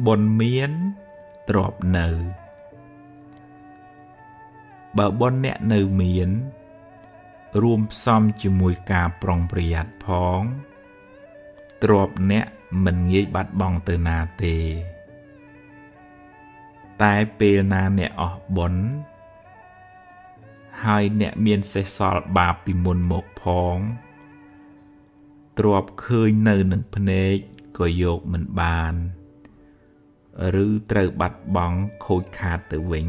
บนเมียนตรอบเนอบ่บนเนี่ยเนอเมียนรวมซ้อมจมวยกาปรองประหยัดพ้องตรอบเนี่ยมันเงี้ยบัดบองเตนาเตตายเปลนาเนี่ยออกบนให้เนี่ยเมียนเสสอลบาปิมุนหมกพ้องตรอบเคยเนอหนึ่งพเนจก็โยกมันบานหรือเตรบัดบองโคยขาดเตวิง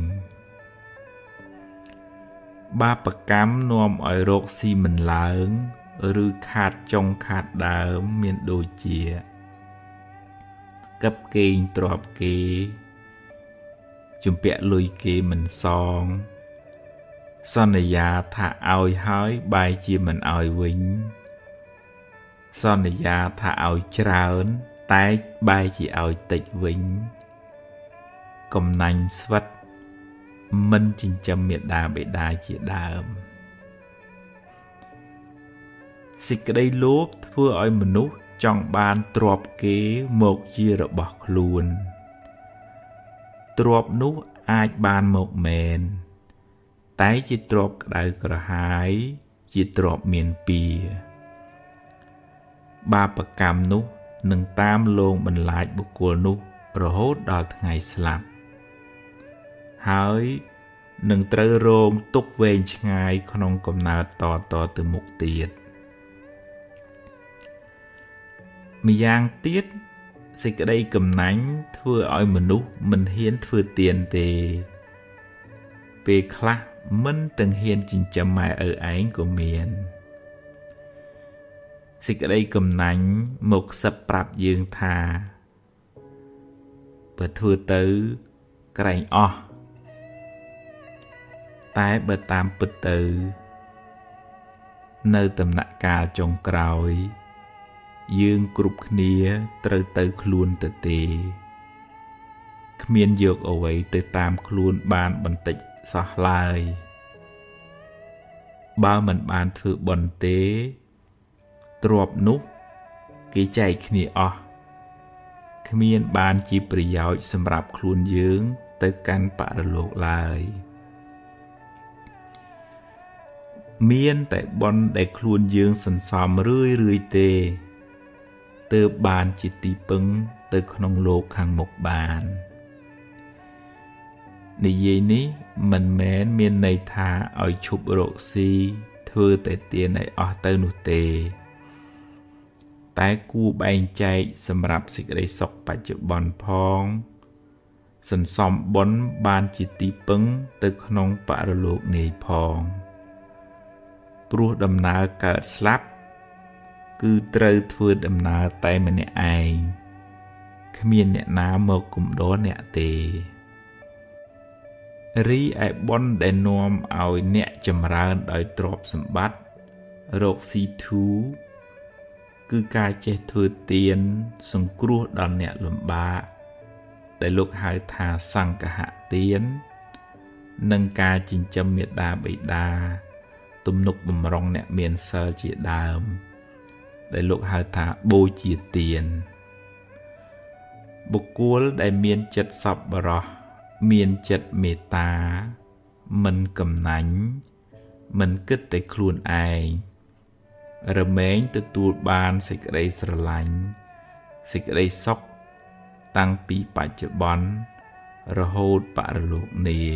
บาปกรรมนวมอ่อยโรคซีมันเหลิงหรือขาดจงขาดดาวเมียนโดยเจียกับเกงตรอบเกจุมเปียลุยเกมันซองสัญญาถ้าเอาให้ใบจีมันเอาวิงสัญญาถ้าเอาเจริญแต่ใบจีเอาติดวิงกำนันสวัสดิ์มันจินจำเมียดาเบดาจีดามสิกได้ลบเพื่อเอามนุษย์จองบานตรอบเกหมกยีระบอกลูนตรอบนุอาจบานหมกแมนแต่จิตรอบกระไดกระหายจิตรอบเมียนปีบาปกรรมนุหนึ่งตามลงบรรลายบุคคลนุระโหดดอลไงสลับหายหนึ่งเตรโรงตุกเวงชงายขนมกำนาต่อตึมุกเตียดมียางเตียดสิกได้กำนังเพื่อเอามนุษย์มันเฮียนเพื่อเตียนเตเปคละมันตึงเฮียนจินจำหมายไอ้ก็เมียนสิกได้กำนังหมกสปรับยืงทาเปิดทั่วตื้อกระไรอ้อแต่เปิดตามปิดตื้อในตำหนักกาจงกรอยยืงกรุบเนียเตรเตอคลูนเตเตขมีนโยกเอาไว้เตตามคลูนบานบันติสะลายบ้ามันบานถือบนเตตรวบนุกกิใจขณีอขมีนบานจีปริยอยสำหรับคลูนยืงเตกันปะระโลกลายเมียนแต่บนได้คลูนยืงสันสอมเรื่อยเตเติบบานจิตติปึงเติขนงโลกขังหมกบานในเย็นนี้มันแม้นเมียนในทาเอาชุบโรซีเธอแต่เตียนในออเตอร์นุเตแต่กูใบใจสำหรับสิ่งใดสกปัจจุบันพองสันสอมบนบานจิตติปึงเติขนงปะระโลกในพองปลุกดำนาเกิดสลับคือเตรทวดดำนาไตมันเนี่ยไอขมีนเนี่ยน้ำมกุมโดนเนี่ยเตรีไอบอนได้นวมเอาเนี่ยจำรานโดยตรอบสมบัติโรคซีทูคือการเจถือเตียนสงครูดอนเนี่ยลำบากได้ลูกหายทาสังกหะเตียนนังการจินจำเมียดาใบดาตุมนุกบำรองเนี่ยเมียนเซอร์จีดามได้ลูกหายทาโบจีเตียนบุกกูลได้เมียนจัดสับบรอเมียนจัดเมตตามันกำนันมันกึดแต่ครูนไอระเมงตัวตูบานสิกได้สลังสิกได้ซอกตั้งปีปัจจุบันระโหดปะระโลกนี้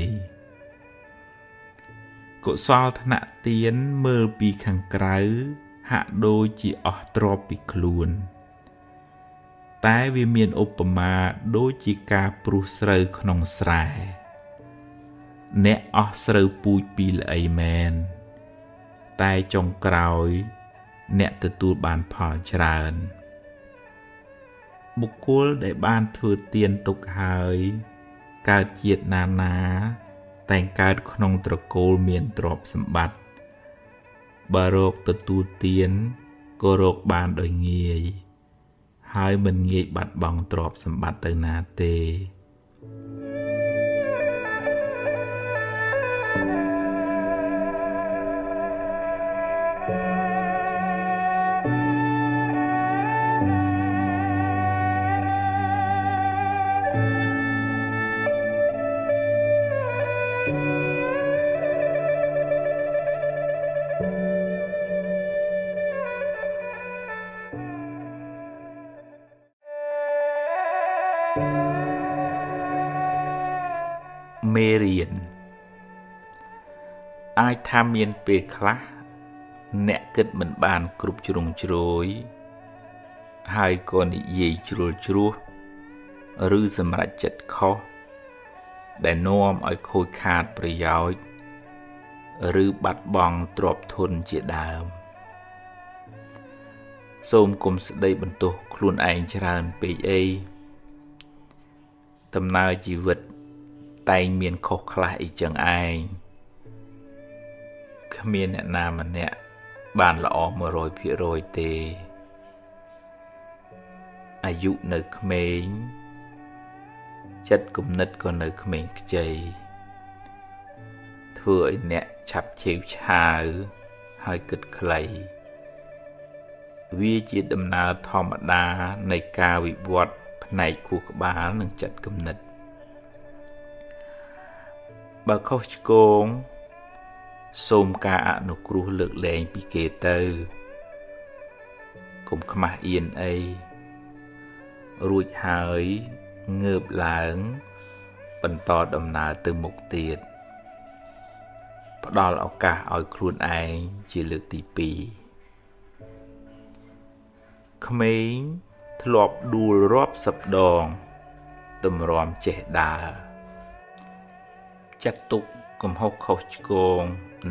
กุศลธนะเตียนเมื่อปีขังไกลหะโดยจีออตรอปิคลูนแต่วิเมียนอุปมาโดยจีกาปรุสเรขนงสรายเนออสเรปูปีลไอแมนแต่จงกรอยเนตตูบานพอจรานบุคคลได้บานถือเตียนตุกหายการเจียดนาแต่งการขนงตระโกลเมียนตรอบสมบัติบารกตูเตียนก็โรคบานโดยเงียหายมันเงียบัดบังตรอบสมบัติเตนาเต អាចថាមានពេលខ្លះអ្នកគិតមិនបានគ្រប់ជ្រុងជ្រោយហើយក៏និយាយជ្រុលជ្រោះឬសម្រេចចិត្តខុសដែលនាំឲ្យខូចខាតប្រយោជន៍ឬបាត់បង់ទ្រព្យធនជាដើមសូមកុំស្ដីបន្ទោសខ្លួនឯងច្រើនពេកអីដំណើរជីវិតតែងមានខុសខ្លះអីចឹងឯងគ្មានអ្នកណាម្នាក់បានល្អ 100% ទេអាយុនៅក្មេងចិត្តគំនិតក៏នៅក្មេងខ្ចីធ្វើឲ្យអ្នកឆាប់ឆេវឆាវហើយគិតខ្លីវាជាដំណើរធម្មតានៃការវិវត្តផ្នែកខួរក្បាលនិងចិត្តគំនិតបើខុសឆ្គងសូមការអនុគ្រោះលើកលែងពីគេទៅកុំខ្មាស់អៀនអីរួចហើយងើបឡើងបន្តដំណើរទៅមុខទៀតផ្ដល់ឱកាសឲ្យខ្លួនឯងជាលើកទី2ក្មេងធ្លាប់ដួលរាប់សិបដងតម្រាំចេះដើរចាត់ទុកកំហុសខុសឆ្គង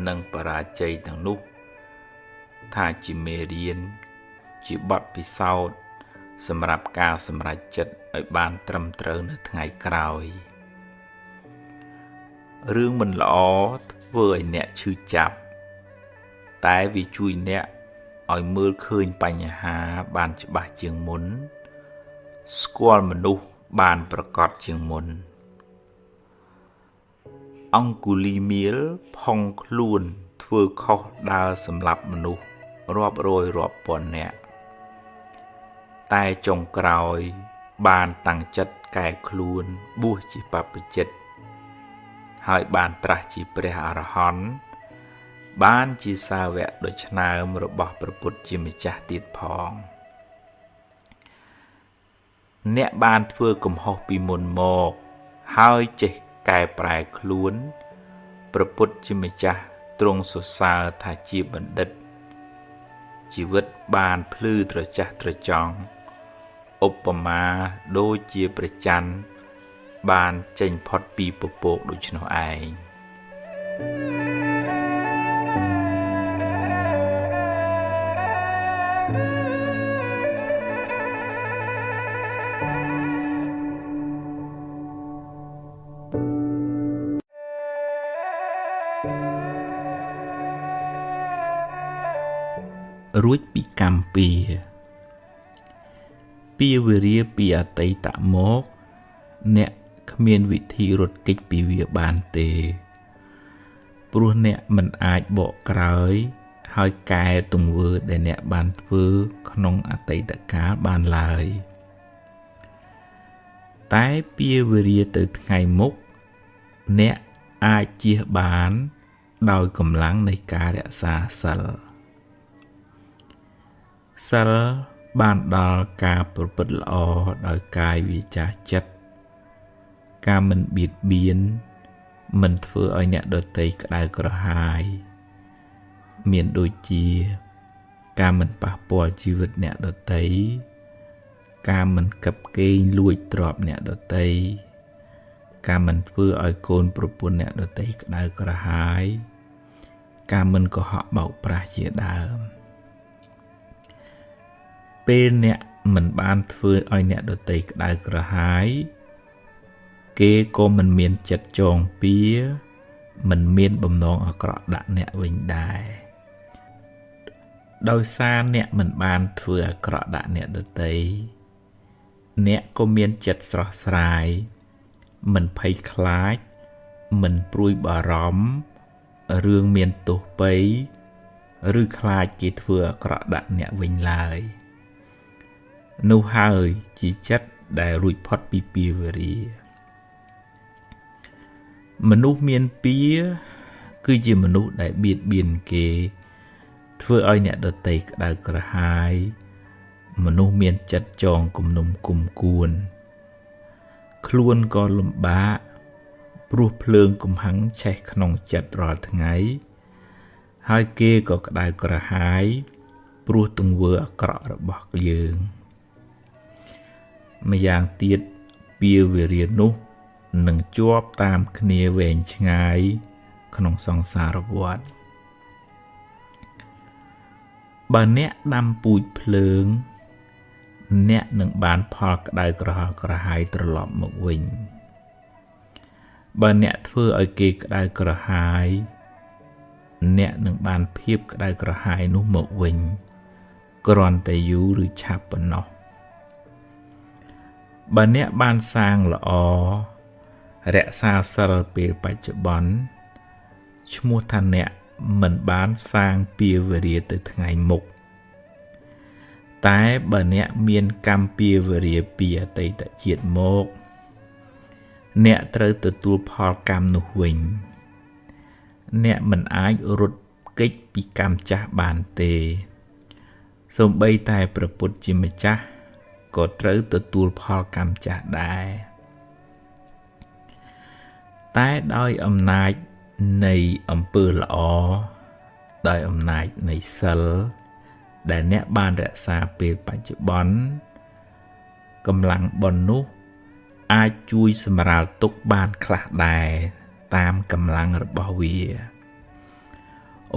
និងបរាជ័យទាំងនោះថាជាមេរៀនជាបទពិសោធន៍សម្រាប់ការសម្រេចចិត្តឲ្យបានត្រឹមត្រូវនៅថ្ងៃក្រោយរឿងមិនល្អធ្វើឲ្យអ្នកឈឺចាប់តែវាជួយអ្នកឲ្យមើលឃើញបញ្ហាបានច្បាស់ជាងមុនស្គាល់មនុស្សបានប្រកបជាងមុនអង្គុលីមៀលផុងខ្លួនធ្វើខុសដើរសម្លាប់មនុស្សរាប់រយរាប់ពាន់នាក់តែចុងក្រោយបានតាំងចិត្តកែខ្លួនបួសជាបព្វជិតហើយបានត្រាស់ជាព្រះអរហន្តបានជាសាវកដ៏ឆ្នើមរបស់ព្រះពុទ្ធជាម្ចាស់ទៀតផងអ្នកបានធ្វើកំហុសពីមុនមកហើយចេះកែប្រែខ្លួនព្រះពុទ្ធជាម្ចាស់ទ្រង់សរសើរថាជាបណ្ឌិតជីវិតបានភ្លឺត្រចះត្រចង់ឧបមាដូចជាព្រះច័ន្ទបានចេញផុតពីពពកដូច្នោះឯងរួចពីកម្មពីវេរាពីអតីតមកអ្នកគ្មានវិធីរត់គេចពីវាបានទេព្រោះអ្នកមិនអាចបកក្រោយហើយកែទង្វើដែលអ្នកបានធ្វើក្នុងអតីតកាលបានឡើយតែពីវេរាទៅថ្ងៃមុខអ្នកអាចជៀសបានដោយកម្លាំងនៃការរក្សាសិលបានដល់ការប្រព្រឹត្តល្អដោយកាយវាចាចិត្តការមិនបៀតបៀនមិនធ្វើឲ្យអ្នកដទៃក្តៅក្រហាយមានដូចជាការមិនប៉ះពាល់ជីវិតអ្នកដទៃការមិនកាប់កេងលួចទ្រព្យអ្នកដទៃការមិនធ្វើឲ្យកូនប្រពន្ធអ្នកដទៃក្តៅក្រហាយការមិនកុហកបោកប្រាស់ជាដើមពេលអ្នកមិនបានធ្វើឲ្យអ្នកដទៃក្តៅក្រហាយគេក៏មិនមានចិត្តចងពៀមិនមានបំណងអាក្រក់ដាក់អ្នកវិញដែរដោយសារអ្នកមិនបានធ្វើអាក្រក់ដាក់អ្នកដទៃអ្នកក៏មានចិត្តស្រស់ស្រាយមិនភ័យខ្លាចមិនព្រួយបារម្ភរឿងមានទោសពៃឬខ្លាចគេធ្វើអាក្រក់ដាក់អ្នកវិញឡើយនោះហើយជាចិត្តដែលរួចផុតពីពៀវេរាមនុស្សមានពៀគឺជាមនុស្សដែលបៀតបៀនគេធ្វើឲ្យអ្នកដទៃក្តៅក្រហាយមនុស្សមានចិត្តចងគំនុំគុំគួនខ្លួនក៏លំបាកព្រោះភ្លើងកំហឹងឆេះក្នុងចិត្តរាល់ថ្ងៃ ហើយគេក៏ក្តៅក្រហាយព្រោះទង្វើអាក្រក់របស់យើងម្យ៉ាងទៀតពាវេរានោះនឹងជាប់តាមគ្នាវែងឆ្ងាយក្នុងសង្សារវដ្តបើអ្នកដាំពូជភ្លើងអ្នកនឹងបានផលក្តៅក្រហល់ក្រហាយត្រឡប់មកវិញបើអ្នកធ្វើឲ្យគេក្តៅក្រហាយអ្នកនឹងបានភាពក្តៅក្រហាយនោះមកវិញគ្រាន់តែយូរឬឆាប់ប៉ុណ្ណោះបើអ្នកបានសាងល្អរក្សាសិលពេលបច្ចុប្បន្នឈ្មោះថាអ្នកមិនបានសាងពាវេរាទៅថ្ងៃមុខតែបើអ្នកមានកម្មពាវេរាពីអតីតជាតិមកអ្នកត្រូវទទួលផលកម្មនោះវិញអ្នកមិនអាចរត់គេចពីកម្មចាស់បានទេសូម្បីតែព្រះពុទ្ធជាម្ចាស់ក៏ត្រូវទទួលផលកម្មចាស់ដែរតែដោយអំណាចនៃអំពើល្អដោយអំណាចនៃសិលដែលអ្នកបានរក្សាពេលបច្ចុប្បន្នកម្លាំងបុណ្យនោះអាចជួយសម្រាលទុក្ខបានខ្លះដែរតាមកម្លាំងរបស់វា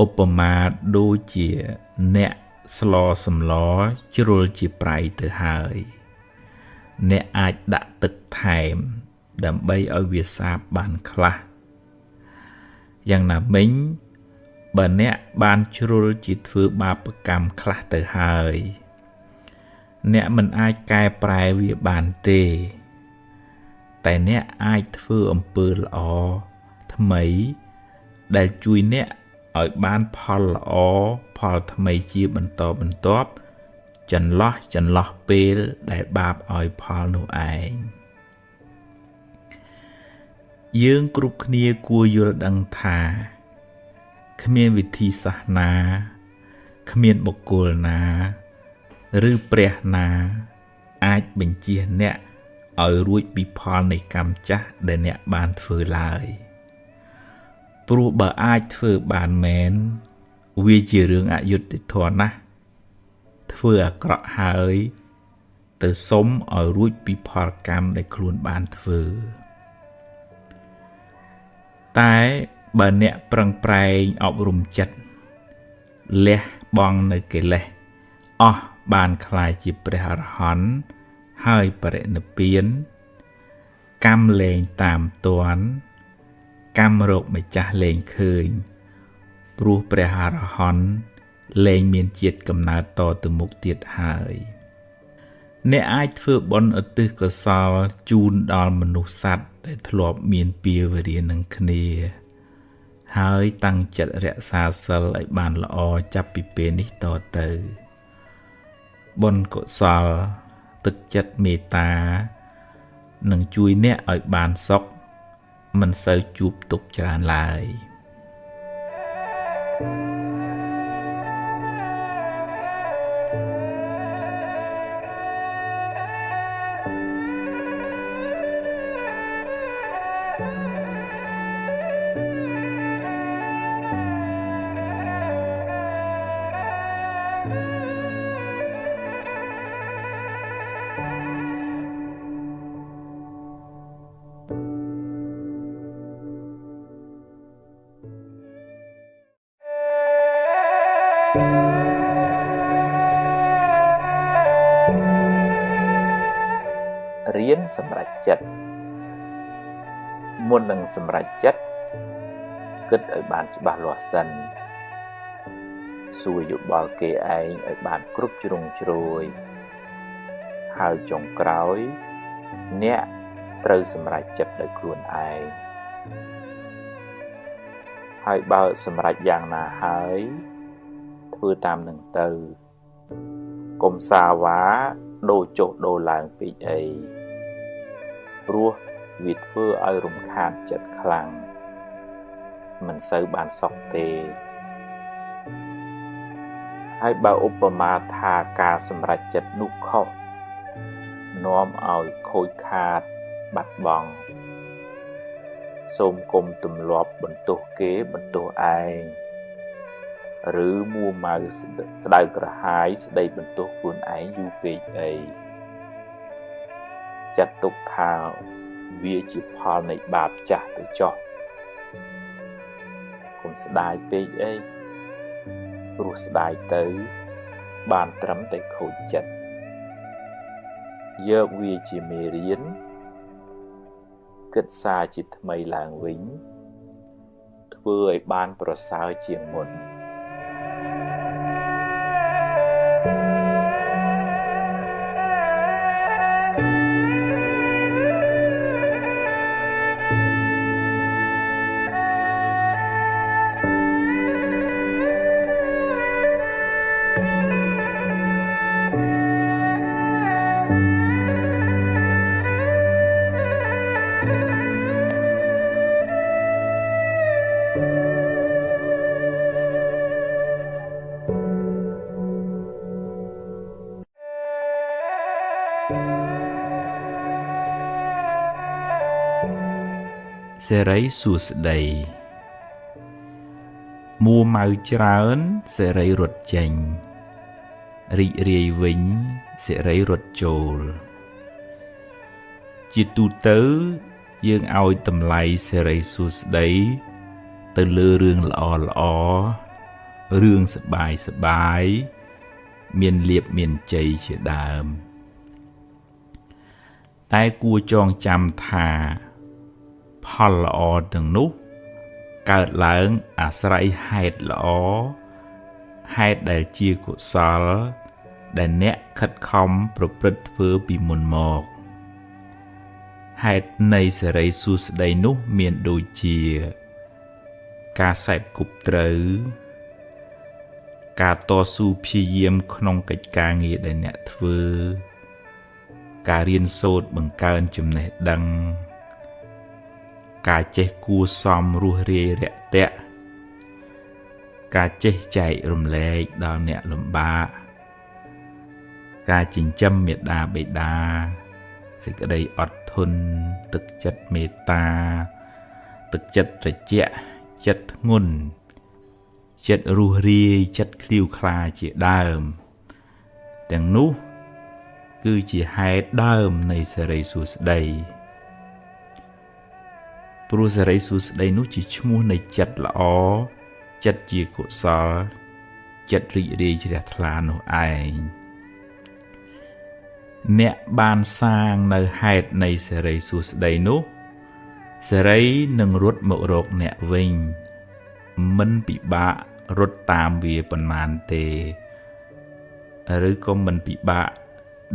ឧបមាដូចជាអ្នកស្លសម្លជ្រុលជាប្រៃទៅហើយអ្នកអាចដាក់ទឹកថែមដើម្បីឲ្យវាសាបបានខ្លះយ៉ាងណាមិញបើអ្នកបានជ្រុលជាធ្វើបាបកម្មខ្លះទៅហើយអ្នកមិនអាចកែប្រែវាបានទេតែអ្នកអាចធ្វើអំពើល្អថ្មីដែលជួយអ្នកឲ្យបានផលល្អផលថ្មីជាបន្តបន្ទាប់ចន្លោះពេលដែលបាបឲ្យផលនោះឯងយើងគ្រប់គ្នាគួរយល់ដឹងថាគ្មានវិធីសាស្ត្រណាគ្មានបុគ្គលណាឬព្រះណាអាចបញ្ជាអ្នកឲ្យរួចពីផលនៃកម្មចាស់ដែលអ្នកបានធ្វើឡើយព្រោះបើអាចធ្វើបានមែនវាជារឿងអយុត្តិធម៌ណាស់ធ្វើអាក្រក់ហើយទៅសុំឲ្យរួចពីផលកម្មដែលខ្លួនបានធ្វើតែបើអ្នកប្រឹងប្រែងអប់រំចិត្តលះបង់នៅកិលេសអស់បានក្លាយជាព្រះអរហន្តហើយបរិនិព្វានកម្មលែងតាមទាន់កម្មរកម្ចាស់លែងឃើញព្រោះព្រះអរហន្តលែងមានជាតិកំណើតតទៅមុខទៀតហើយអ្នកអាចធ្វើបុណ្យឧទ្ទិសកុសលជូនដល់មនុស្សសត្វដែលធ្លាប់មានពាវេរានឹងគ្នាហើយតាំងចិត្តរក្សាសិលឲ្យបានល្អចាប់ពីពេលនេះតទៅបុណ្យកុសលទឹកចិត្តមេត្តានឹងជួយអ្នកឲ្យបានសុខមិនសូវជួបទុក្ខច្រើនឡើយរៀនសម្រេចចិត្តមុននឹងសម្រេចចិត្តគិតឲ្យបានច្បាស់លាស់សិនសួរយោបល់គេឯងឲ្យបានគ្រប់ជ្រុងជ្រោយហើយចុងក្រោយអ្នកត្រូវសម្រេចចិត្តដោយខ្លួនឯងហើយបើសម្រេចយ៉ាងណាហើយធ្វើតាមនឹងទៅកុំសាវ៉ាដូរចុះដូរឡើងពេកអីព្រោះវាធ្វើឲ្យរំខានចិត្តខ្លាំងមិនសូវបានសុខទេហើយបើឧបមាថាការសម្រេចចិត្តនោះខុសនាំឲ្យខូចខាតបាត់បង់សូមគុំទម្លាប់បន្ទោសគេបន្ទោសឯង ឬមួម៉ៅក្តៅក្រហាយស្ដីបន្ទោសខ្លួនឯងយូរពេកអីចាត់ទុកថាវាជាផលនៃបាបចាស់ទៅចុះកុំស្ដាយពេកអីព្រោះស្ដាយទៅបានត្រឹមតែខូចចិត្តយកវាជាមេរៀនគិតសារជាថ្មីឡើងវិញធ្វើឲ្យបានប្រសើរជាងមុនសេរីសួស្តីមួម៉ៅច្រើនសេរីរត់ចេញរីករាយវិញសេរីរត់ចូលជាទូទៅយើងឲ្យតម្លៃសេរីសួស្តីទៅលើរឿងល្អល្អរឿងសប្បាយមានលៀបមានជ័យជាដើមតែគួរចងចាំថាផលល្អទាំងនោះកើតឡើងអាស្រ័យហេតុល្អហេតុដែលជាកុសលដែលអ្នកខិតខំប្រព្រឹត្តធ្វើពីមុនមកហេតុនៃសេរីសួស្តីនោះមានដូចជាការសេពគប់ត្រូវការតស៊ូព្យាយាមក្នុងកិច្ចការងារដែលអ្នកធ្វើការរៀនសូត្របង្កើនចំណេះដឹងការចេះគួសមរស់រាយរាក់ទាក់ការចេះចែករំលែកដល់អ្នកលំបាកការចិញ្ចឹមមេត្តាបិតាសេចក្តីអត់ធន់ទឹកចិត្តមេត្តាទឹកចិត្តត្រជាក់ចិត្តធ្ងន់ចិត្តរស់រាយចិត្តឃ្លាវខ្លាជាដើមទាំងនោះគឺជាហេតុដើមនៃសេរីសួស្តីព្រោះសេរីសួស្តីនោះជាឈ្មោះនៃចិត្តល្អចិត្តជាកុសលចិត្តរីករាយជ្រះថ្លានោះឯងអ្នកបានសាងនៅហេតុនៃសេរីសួស្តីនោះសេរីនឹងរត់មករកអ្នកវិញមិនពិបាករត់តាមវាប៉ុន្មានទេឬក៏មិនពិបាក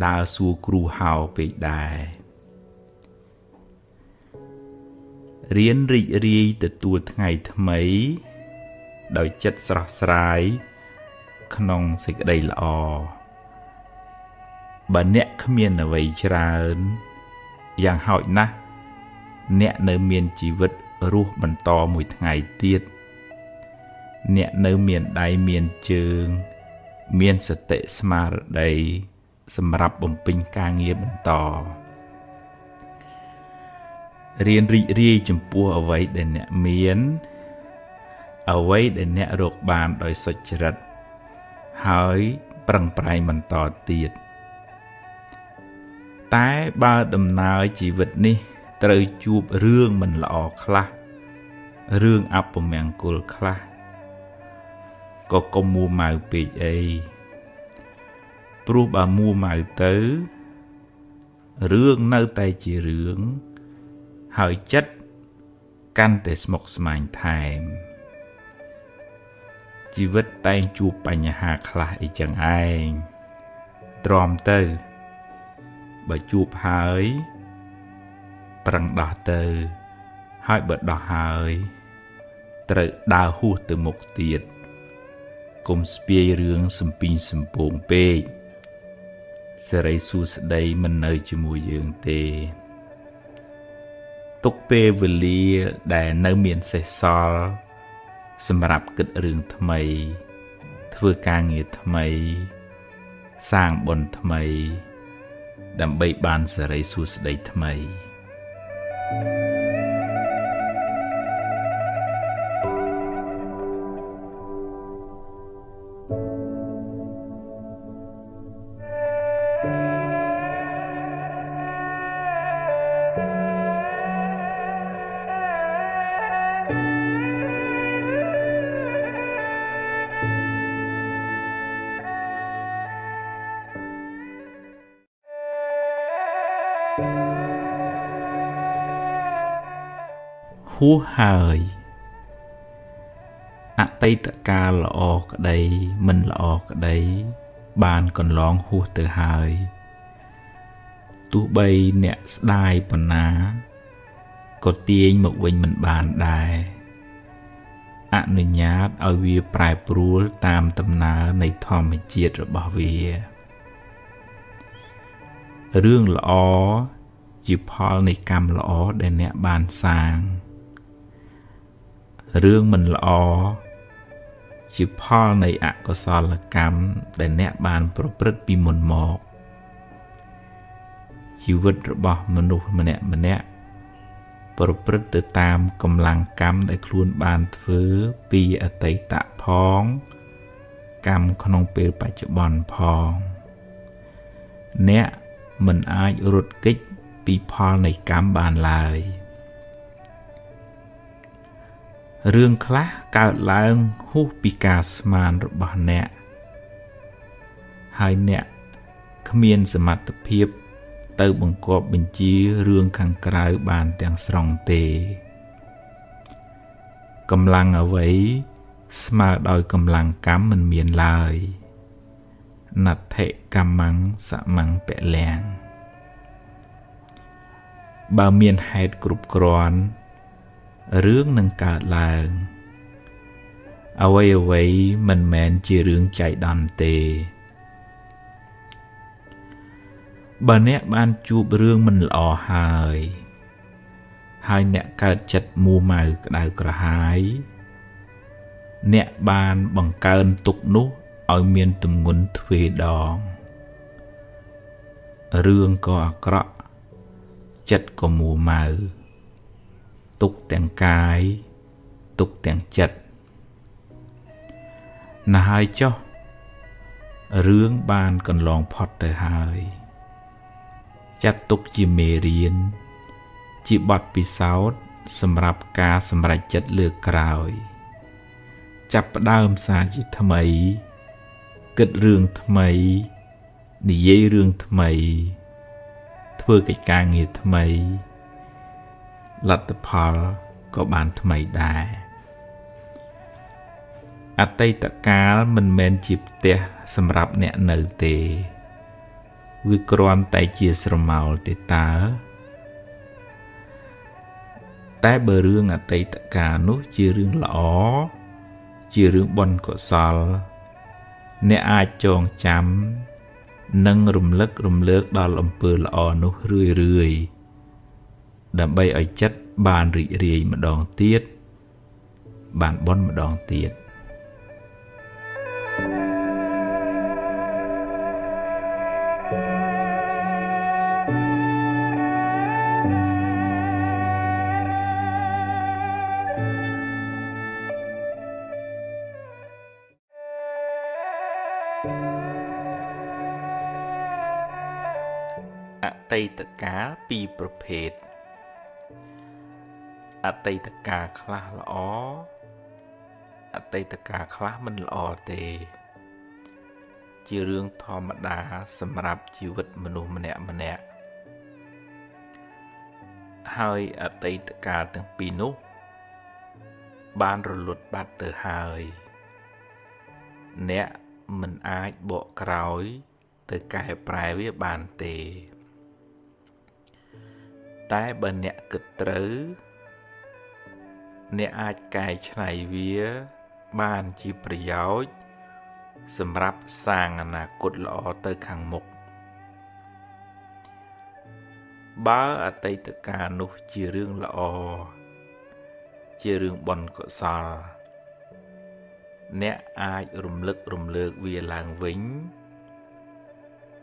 ដើរសួរគ្រូហៅពេកដែររៀនរីករាយទទួលថ្ងៃថ្មីដោយចិត្តស្រស់ស្រាយក្នុងសេចក្តីល្អបើអ្នកគ្មានអ្វីច្រើនយ៉ាងហោចណាស់អ្នកនៅមានជីវិតរស់បន្តមួយថ្ងៃទៀតអ្នកនៅមានដៃមានជើងមានសតិស្មារតីសម្រាប់បំពេញការងារបន្តរៀនរីករាយចំពោះអ្វីដែលអ្នកមានអ្វីដែលអ្នករកបានដោយសុចរិតហើយប្រឹងប្រែងបន្តទៀតតែបើដំណើរជីវិតនេះត្រូវជួបរឿងមិនល្អខ្លះរឿងអពមង្គលខ្លះក៏កុំមួម៉ៅពេកអីព្រោះបើមួម៉ៅទៅរឿងនៅតែជារឿងហើយចិត្តកាន់តែស្មុគស្មាញថែមជីវិតតែងជួបបញ្ហាខ្លះអីចឹងឯងទ្រាំទៅបើជួបហើយប្រឹងដោះទៅហើយបើដោះហើយត្រូវដើរហួសទៅមុខទៀតកុំស្ពាយរឿងសំពីងសំពងពេកសេរីសួស្តីមិននៅជាមួយយើងទេទុកពេលវេលាដែលនៅមានសេសសល់សម្រាប់គិតរឿងថ្មីធ្វើការងារថ្មីសាងបុណ្យថ្មីដើម្បីបានសេរីសួស្តីថ្មី ហួសហើយអតីតកាលល្អក្តីមិនល្អក្តីបានកន្លងហួសទៅហើយទោះបីអ្នកស្ដាយប៉ុណ្ណាក៏ទាញមកវិញមិនបានដែរអនុញ្ញាតឲ្យវាប្រែប្រួលតាមដំណើរនៃធម្មជាតិរបស់វារឿងល្អជាផលនៃកម្មល្អដែលអ្នកបានសាងរឿងមិនល្អជាផលនៃអកុសលកម្មដែលអ្នកបានប្រព្រឹត្តពីមុនមកជីវិតរបស់មនុស្សម្នាក់ប្រព្រឹត្តទៅតាមកម្លាំងកម្មដែលខ្លួនបានធ្វើពីអតីតផងកម្មក្នុងពេលបច្ចុប្បន្នផងអ្នកមិនអាចរត់គេចពីផលនៃកម្មបានឡើយរឿងខ្លះកើតឡើងហួសពីការស្មានរបស់អ្នកហើយអ្នកគ្មានសមត្ថភាពទៅបង្គាប់បញ្ជារឿងខាងក្រៅបានទាំងស្រុងទេកម្លាំងអ្វីស្មើដោយកម្លាំងកម្មមិនមានឡើយណដ្ឋិកម្មੰសមੰពលំបើមានហេតុគ្រប់គ្រាន់រឿងនឹងកើតឡើងអ្វីមិនមែនជារឿងចៃដន្យទេបើអ្នកបានជួបរឿងមិនល្អហើយអ្នកកើតចិត្តមួម៉ៅក្តៅក្រហាយអ្នកបានបង្កើនទុក្ខនោះឲ្យមានទម្ងន់ទ្វេដងរឿងក៏អាក្រក់ចិត្តក៏មួម៉ៅទុក្ខទាំងកាយទុក្ខទាំងចិត្តណាស់ហើយចុះរឿងបានកន្លងផុតទៅហើយចាត់ទុកជាមេរៀនជាបទពិសោធន៍សម្រាប់ការសម្រេចចិត្តលើកក្រោយចាប់ផ្ដើមសារជាថ្មីគិតរឿងថ្មីនិយាយរឿងថ្មីធ្វើកិច្ចការងារថ្មីលទ្ធផលក៏បានថ្មីដែរអតីតកាលមិនមែនជាផ្ទះសម្រាប់អ្នកនៅទេវាគ្រាន់តែជាស្រមោលទេតើតែបើរឿងអតីតកាលនោះជារឿងល្អជារឿងបុណ្យកុសលអ្នកអាចចងចាំនិងរំលឹករំលើកដល់អំពើល្អនោះរឿយដើម្បីឲ្យចិត្តបានរីករាយម្ដងទៀតបានបុណ្យម្ដងទៀតអតីតកាលពីរប្រភេទអតីតកាលខ្លះល្អអតីតកាលខ្លះមិនល្អទេជារឿងធម្មតាសម្រាប់ជីវិតមនុស្សម្នាក់ហើយអតីតកាលទាំងពីរនោះបានរលត់បាត់ទៅហើយអ្នកមិនអាចបកក្រោយទៅកែប្រែវាបានទេតែបើអ្នកគិតត្រូវអ្នកអាចកែច្នៃវាបានជាប្រយោជន៍សម្រាប់សាងអនាគតល្អទៅខាងមុខបើអតីតកាលនោះជារឿងល្អជារឿងបុណ្យកុសលអ្នកអាចរំលឹករំលើកវាឡើងវិញ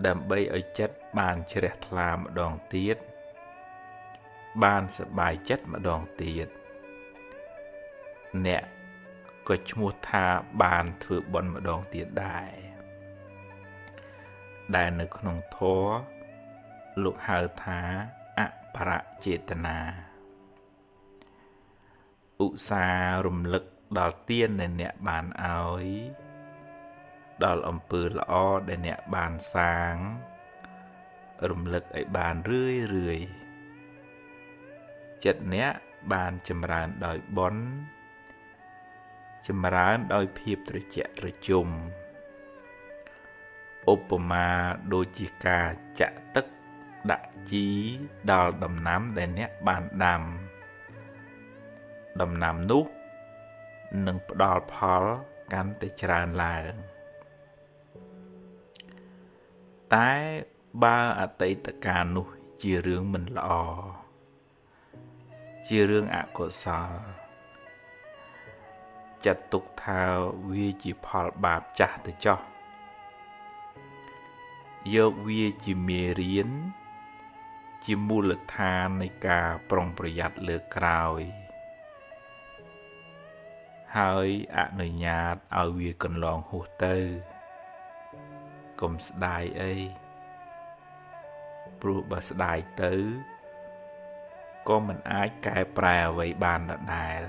ដើម្បីឲ្យចិត្តបានជ្រះថ្លាម្ដងទៀតបានសប្បាយចិត្តម្ដងទៀតអ្នក ក៏ឈ្មោះថាបានធ្វើបុណ្យម្ដងទៀតដែរដែលនៅក្នុងធម៌លោកហៅថាអបរចេតនាឧស្សាហ៍រំលឹកដល់ទានដែលអ្នកបានឲ្យដល់អំពើល្អដែលអ្នកបានសាងរំលឹកឲ្យបានរឿយចិត្តអ្នកបានចម្រើនដោយបុណ្យចម្រើនដោយភាពត្រជាក់ត្រជុំឧបមាដូចជាការចាក់ទឹកដាក់ជីដល់ដំណាំដែលអ្នកបានដាំដំណាំនោះនឹងផ្ដល់ផលកាន់តែច្រើនឡើងតែបើអតីតកាលនោះជារឿងមិនល្អជារឿងអកុសលចាត់ទុកថាវាជាផលបាបចាស់ទៅចោះយកវាជាមេរៀនជាមូលដ្ឋាននៃការប្រុងប្រយ័ត្នលើក្រោយហើយអនុញ្ញាតឲ្យវាកន្លងហួសទៅកុំស្ដាយអីព្រោះបើស្ដាយទៅក៏មិនអាចកែប្រែអ្វីបានដដែល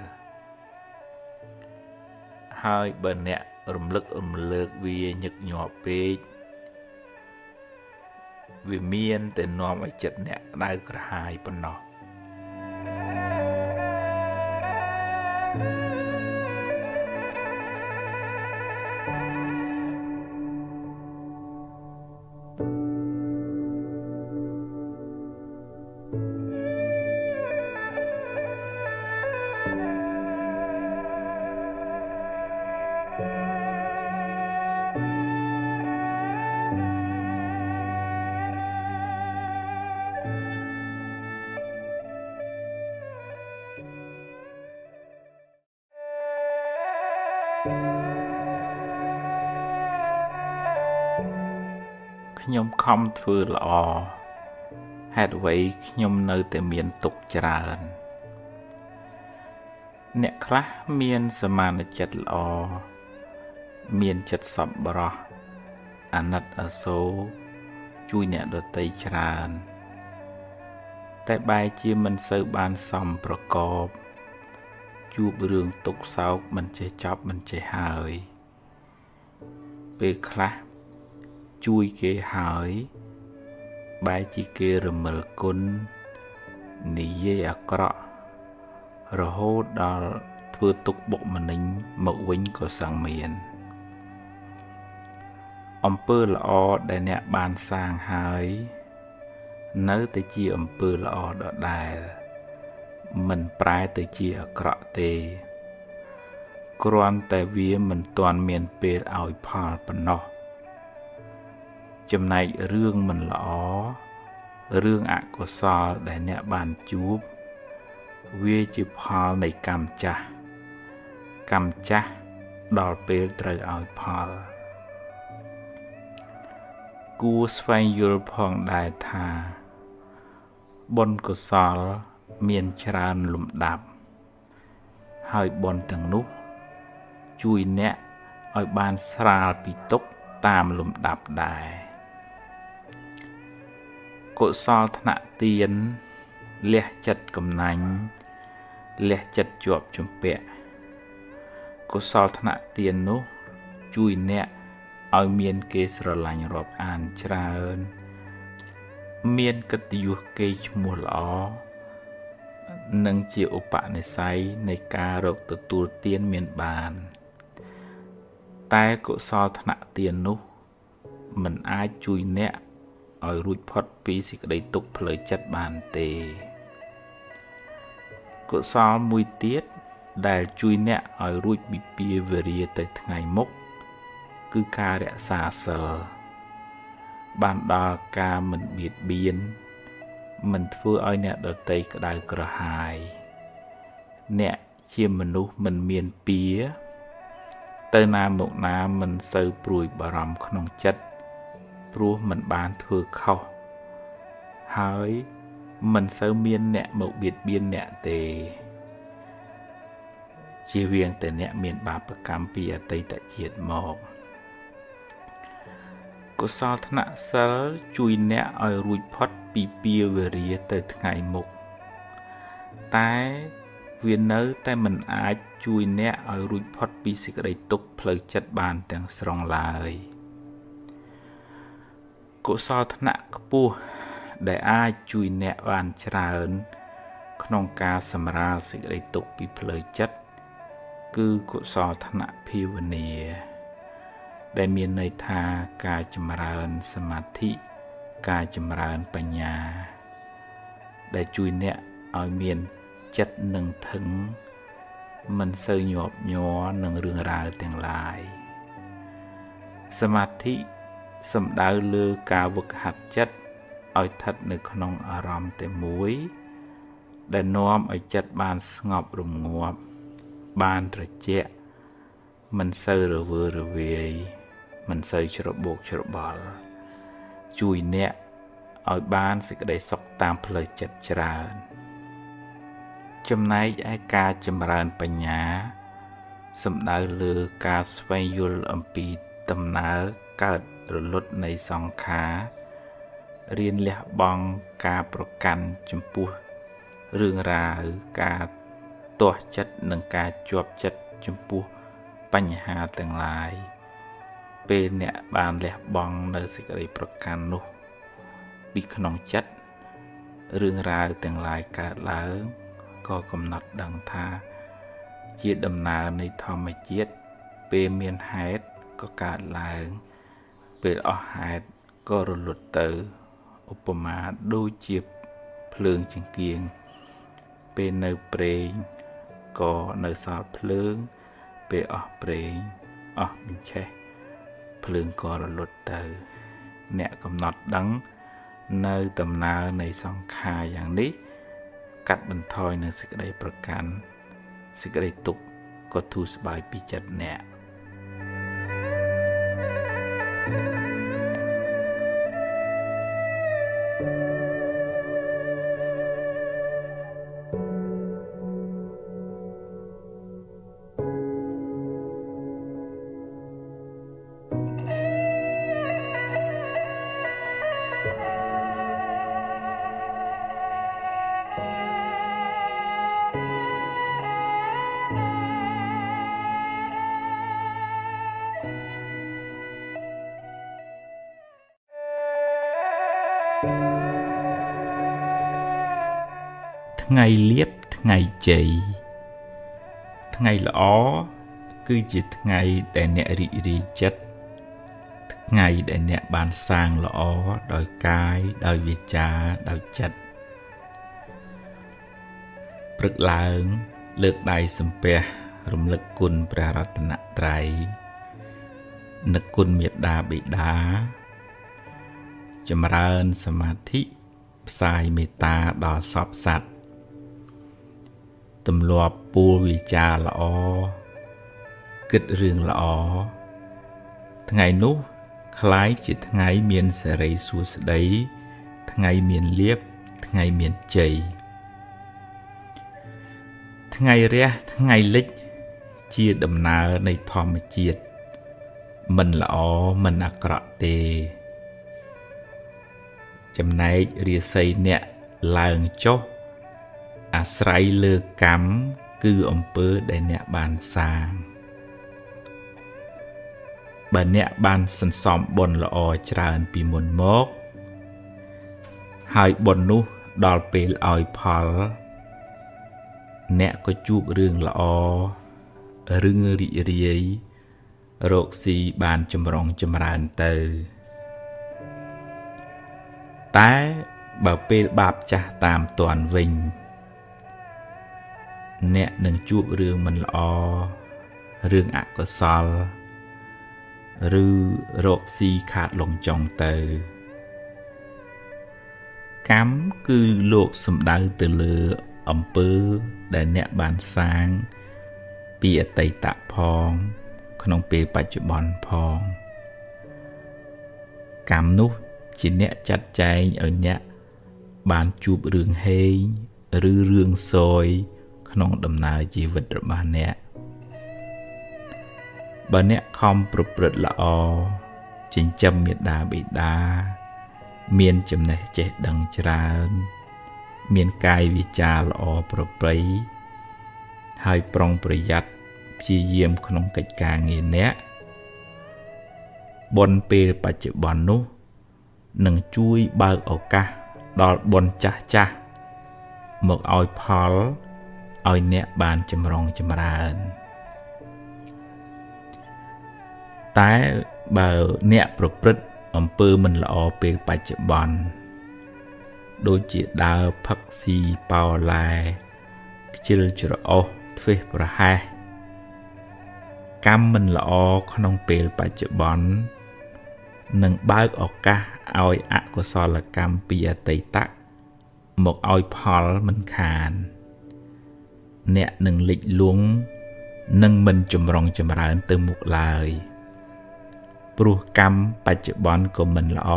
ហើយបើអ្នករំលឹករំលើកវាញឹកញាប់ពេកវាមានតែនាំឲ្យចិត្តអ្នកក្តៅក្រហាយប៉ុណ្ណោះខ្ញុំខំធ្វើល្អហេតុអ្វីខ្ញុំនៅតែមានទុក្ខច្រើនអ្នកខ្លះមានសមានចិត្តល្អមានចិត្តសប្បុរសអាណិតអាសូរជួយអ្នកដទៃច្រើនតែបែរជាមិនសូវបានសមប្រកបជួបរឿងទុក្ខសោកមិនចេះចប់មិនចេះហើយពេលខ្លះជួយគេហើយបែរជាគេរមិលគុណនិយាយអាក្រក់រហូតដល់ធ្វើទុក្ខបុកម្នេញមកវិញក៏សឹងមានអំពើល្អដែលអ្នកបានសាងហើយនៅតែជាអំពើល្អដដែលមិនប្រែទៅជាអាក្រក់ទេគ្រាន់តែវាមិនទាន់មានពេលឲ្យផលប៉ុណ្ណោះចំណែករឿងមិនល្អរឿងអកុសលដែលអ្នកបានជួបវាជាផលនៃកម្មចាស់ដល់ពេលត្រូវឲ្យផលគួរស្វែងយល់ផងដែរថាបុណ្យកុសលមានច្រើនលំដាប់ហើយបុណ្យទាំងនោះជួយអ្នកឲ្យបានស្រាលពីទុក្ខតាមលំដាប់ដែរកុសលថ្នាក់ទានលះចិត្តកំណាញ់លះចិត្តជាប់ជំពាក់កុសលថ្នាក់ទាននោះជួយអ្នកឲ្យមានគេស្រឡាញ់រាប់អានច្រើនមានកិត្តិយសកេរ្តិ៍ឈ្មោះល្អនិងជាឧបនិស្ស័យនៃការរកទទួលទានមានបានតែកុសលថ្នាក់ទាននោះមិនអាចជួយអ្នកឲ្យរួចផុតពីសេចក្តីទុក្ខផ្លូវចិត្តបានទេកុសលមួយទៀតដែលជួយអ្នកឲ្យរួចពីពាវេរាទៅថ្ងៃមុខគឺការរក្សាសិលបានដល់ការមិនបៀតបៀនមិនធ្វើឲ្យអ្នកដទៃក្តៅក្រហាយអ្នកជាមនុស្សមិនមានពៀទៅណាមកណាមិនសូវព្រួយបារម្ភក្នុងចិត្តព្រោះមិនបានធ្វើខុសហើយមិនសូវមានអ្នកមកបៀតបៀនអ្នកទេ ជាវៀងតែអ្នកមានបាបកម្មពីអតីតជាតិមកកុសលធ្នាក់សិលជួយអ្នកឲ្យរួចផុតពីពាវេរាទៅថ្ងៃមុខតែវានៅតែមិនអាចជួយអ្នកឲ្យរួចផុតពីសេចក្តីទុក្ខផ្លូវចិត្តបានទាំងស្រុងឡើយកុសលធ្នាក់ខ្ពស់ដែលអាចជួយអ្នកបានច្រើនក្នុងការសម្រាលសេចក្តីទុក្ខពីផ្លូវចិត្តគឺកុសលធ្នាក់ភាវនាដែលមានន័យថាការចម្រើនសមាធិការចម្រើនបញ្ញាដែលជួយអ្នកឲ្យមានចិត្តនឹងធឹងមិនសូវញាប់ញ័រនឹងរឿងរ៉ាវទាំងឡាយសមាធិសំដៅលើការវឹកហាត់ចិត្តឲ្យស្ថិតនៅក្នុងអារម្មណ៍តែមួយដែលនាំឲ្យចិត្តបានស្ងប់រងាប់បានត្រជាក់មិនសូវរវើរវាយមិនសូវច្របូកច្របល់ជួយអ្នកឲ្យបានសេចក្តីសុខតាមផ្លូវចិត្តច្រើនចំណែកឯការចម្រើនបញ្ញាសំដៅលើការស្វែងយល់អំពីដំណើរកើតរលត់នៃសង្ខាររៀនលះបង់ការប្រកាន់ចំពោះរឿងរ៉ាវការទាស់ចិត្តនិងការជាប់ចិត្តចំពោះបញ្ហាទាំងឡាយពេលអ្នកបានលះបង់នៅសេចក្តីប្រកាន់នោះពីក្នុងចិត្តរឿងរ៉ាវទាំងឡាយកើតឡើងក៏កំណត់ដឹងថាជាដំណើរនៃធម្មជាតិពេលមានហេតុក៏កើតឡើងពេលអស់ហេតុក៏រលត់ទៅឧបមាដូចជាភ្លើងចង្កៀងពេលនៅប្រេងក៏នៅសល់ភ្លើងពេលអស់ប្រេងអស់បញ្ឆេះភ្លើងក៏រលត់ទៅអ្នកកំណត់ដឹងនៅដំណើរនៃសង្ខារយ៉ាងនេះកាត់បន្ថយនៅសេចក្តីប្រកាន់សេចក្តីទុក្ខក៏ធូរស្បើយពីចិត្តអ្នកថ្ងៃលៀបថ្ងៃជ័យថ្ងៃល្អគឺជាថ្ងៃដែលអ្នករីករាយចិត្តថ្ងៃដែលអ្នកបានសាងល្អដោយកាយដោយវាចាដោយចិត្តព្រឹកឡើងលើកដៃសំពះរំលឹកគុណព្រះរតនត្រ័យនឹកគុណមេត្តាបិតាចម្រើនសមាធិផ្សាយមេត្តាដល់សព្វសត្វទម្លាប់ពួលវិចារល្អគិតរឿងល្អថ្ងៃនោះคล้ายជាថ្ងៃមានសេរីសួស្តីថ្ងៃមានលាភថ្ងៃមានជ័យថ្ងៃរះថ្ងៃលិចជាដំណើរនៃធម្មជាតិមិនល្អមិនអាក្រក់ទេចំណែករាសីអ្នកឡើងចុះអាស្រ័យលើកម្មគឺអំពើដែលអ្នកបានសាងបើអ្នកបានសន្សំបុណ្យល្អច្រើនពីមុនមកហើយបុណ្យនោះដល់ពេលឲ្យផលអ្នកក៏ជួបរឿងល្អរឿងរីករាយរកស៊ីបានចម្រុងចម្រើនទៅតែបើពេលបាបចាស់តាមទាន់វិញអ្នកនឹងជួបរឿងមិនល្អរឿងអកុសលឬរកស៊ីខាតលងចុងទៅកម្មគឺលោកសំដៅទៅលើអំពើដែលអ្នកបានសាងពីអតីតផងក្នុងពេលបច្ចុប្បន្នផងកម្មនោះជាអ្នកចាត់ចែងឲ្យអ្នកបានជួបរឿងហេងឬរឿងសោយក្នុងដំណើរជីវិតរបស់អ្នក បើអ្នកខំប្រព្រឹត្តល្អចិញ្ចឹមមេដាបិតាមានចំណេះចេះដឹងច្រើនមានកាយវាចាល្អប្រពៃហើយប្រុងប្រយ័ត្នព្យាយាមក្នុងកិច្ចការងារអ្នកបុណ្យពេលបច្ចុប្បន្ននោះនឹងជួយបើកឱកាសដល់បុណ្យចាស់ចាស់មកឲ្យផលឲ្យអ្នកបានចម្រុងចម្រើនតែបើអ្នកប្រព្រឹត្តអំពើមិនល្អពេលបច្ចុប្បន្នដូចជាដើរផឹកស៊ីប៉ោឡែខ្ជិលច្រអូសធ្វេសប្រហែសកម្មមិនល្អក្នុងពេលបច្ចុប្បន្ននឹងបើកឱកាសឲ្យអកុសលកម្មពីអតីតមកឲ្យផលមិនខានអ្នកនឹងលិចលង់នឹងមិនចម្រុងចម្រើនទៅមុខឡើយព្រោះកម្មបច្ចុប្បន្នក៏មិនល្អ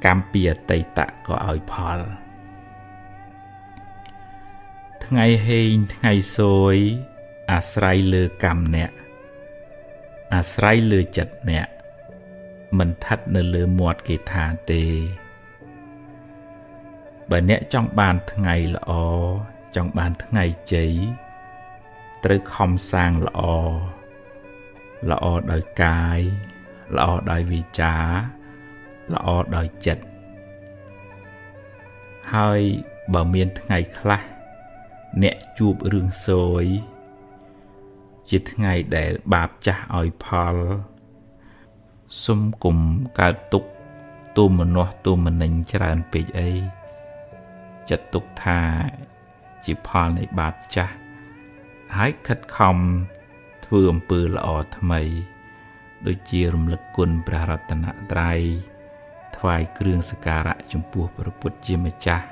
កម្មពីអតីតក៏ឲ្យផលថ្ងៃហេងថ្ងៃសួយអាស្រ័យលើកម្មអ្នកអាស្រ័យលើចិត្តអ្នកមិនឋិតនៅលើមាត់គេថាទេបើអ្នកចង់បានថ្ងៃល្អចង់បានថ្ងៃជ័យត្រូវខំសាងល្អល្អដោយកាយល្អដោយវាចាល្អដោយចិត្តហើយបើមានថ្ងៃខ្លះអ្នកជួបរឿងសោយជាថ្ងៃដែលបាបចាស់ឲ្យផលសុំគុំកើតទុក្ខទុំមនាស់ទុំមនិញច្រើនពេកអីចិត្តទុកថាជាផលនៃបាបចាស់ហើយខិតខំធ្វើអំពើល្អថ្មីដូចជារំលឹកគុណព្រះរតនត្រ័យថ្វាយគ្រឿងសក្ការៈចំពោះព្រះពុទ្ធជាម្ចាស់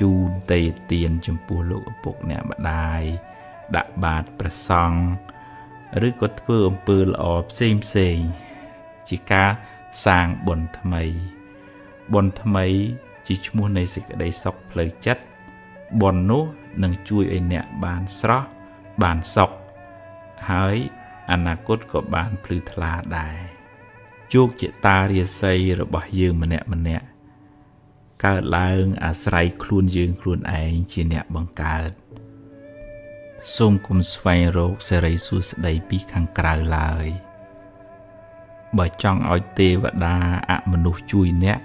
ជូនទេទានចំពោះលោកឪពុកអ្នកម្ដាយដាក់បាតព្រះសង្ឃឬក៏ធ្វើអំពើល្អផ្សេងជាការសាងបុណ្យថ្មីបុណ្យថ្មីជាឈ្មោះនៃសេចក្តីសុខផ្លូវចិត្តបុណ្យនោះនឹងជួយឲ្យអ្នកបានស្រស់បានសុខហើយអនាគតក៏បានភ្លឺថ្លាដែរជោគជតារាសីរបស់យើងម្នាក់កើតឡើងអាស្រ័យខ្លួនយើងខ្លួនឯងជាអ្នកបង្កើតសូមគុំស្វែងរកសេរីសួស្តីពីខាងក្រៅឡើយបើចង់ឲ្យទេវតាអមនុស្សជួយអ្នក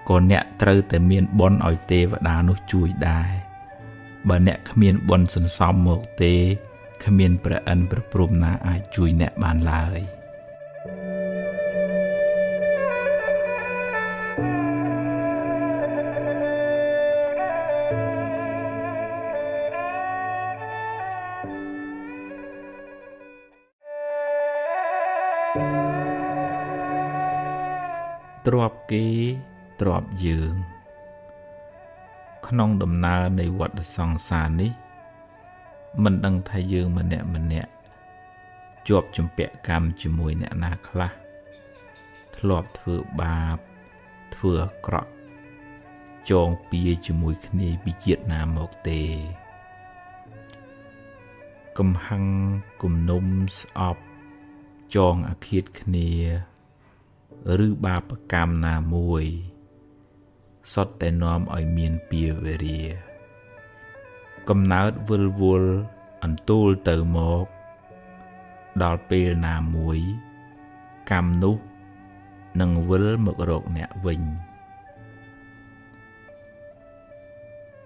ក៏អ្នកត្រូវតែមានបុណ្យឲ្យទេវតានោះជួយដែរបើអ្នកគ្មានបុណ្យសន្សំមកទេគ្មានព្រះអិនព្រះព្រហ្មណាអាចជួយអ្នកបានឡើយទ្រព្យគេទ្រព្យយើងក្នុងដំណើរនៃវដ្តសង្សារនេះមិនដឹងថាយើងម្នាក់ជាប់ជំពាក់កម្មជាមួយអ្នកណាខ្លះធ្លាប់ធ្វើបាបធ្វើអាក្រក់ចងពៀជាមួយគ្នាពីជាតិណាមកទេកំហឹងគំនុំស្អប់ចងអាឃាតគ្នាឬបាបកម្មណាមួយសុទ្ធតែនាំឲ្យមានពៀវេរាកំណើតវិលវល់អន្ទូលទៅមកដល់ពេលណាមួយកម្មនោះនឹងវិលមករកអ្នកវិញ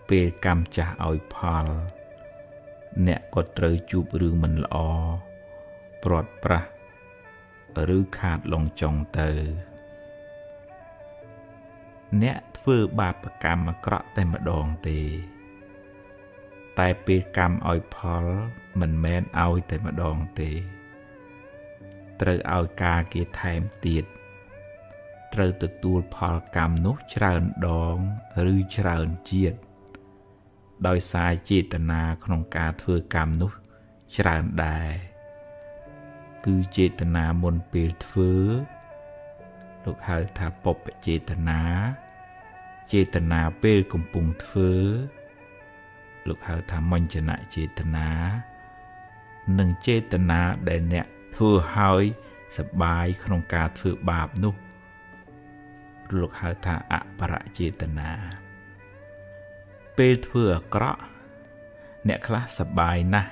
ពេលកម្មចាស់ឲ្យផលអ្នកក៏ត្រូវជួបរឿងមិនល្អព្រាត់ប្រាសឬខាតលងចុងទៅអ្នកធ្វើបាបកម្មអាក្រក់តែម្ដងទេតែពេលកម្មឲ្យផលមិនមែនឲ្យតែម្ដងទេត្រូវឲ្យការគេថែមទៀតត្រូវទទួលផលកម្មនោះច្រើនដងឬច្រើនជាតិដោយសារចេតនាក្នុងការធ្វើកម្មនោះច្រើនដែរគឺចេតនាមុនពេលធ្វើលោកហៅថាបុព្វចេតនាចេតនាពេលកំពុងធ្វើលោកហៅថាមញ្ញចេតនា និងចេតនាដែលអ្នកធ្វើឲ្យសប្បាយក្នុងការធ្វើបាបនោះលោកហៅថាអបរចេតនាពេលធ្វើអាក្រក់អ្នកខ្លះសប្បាយណាស់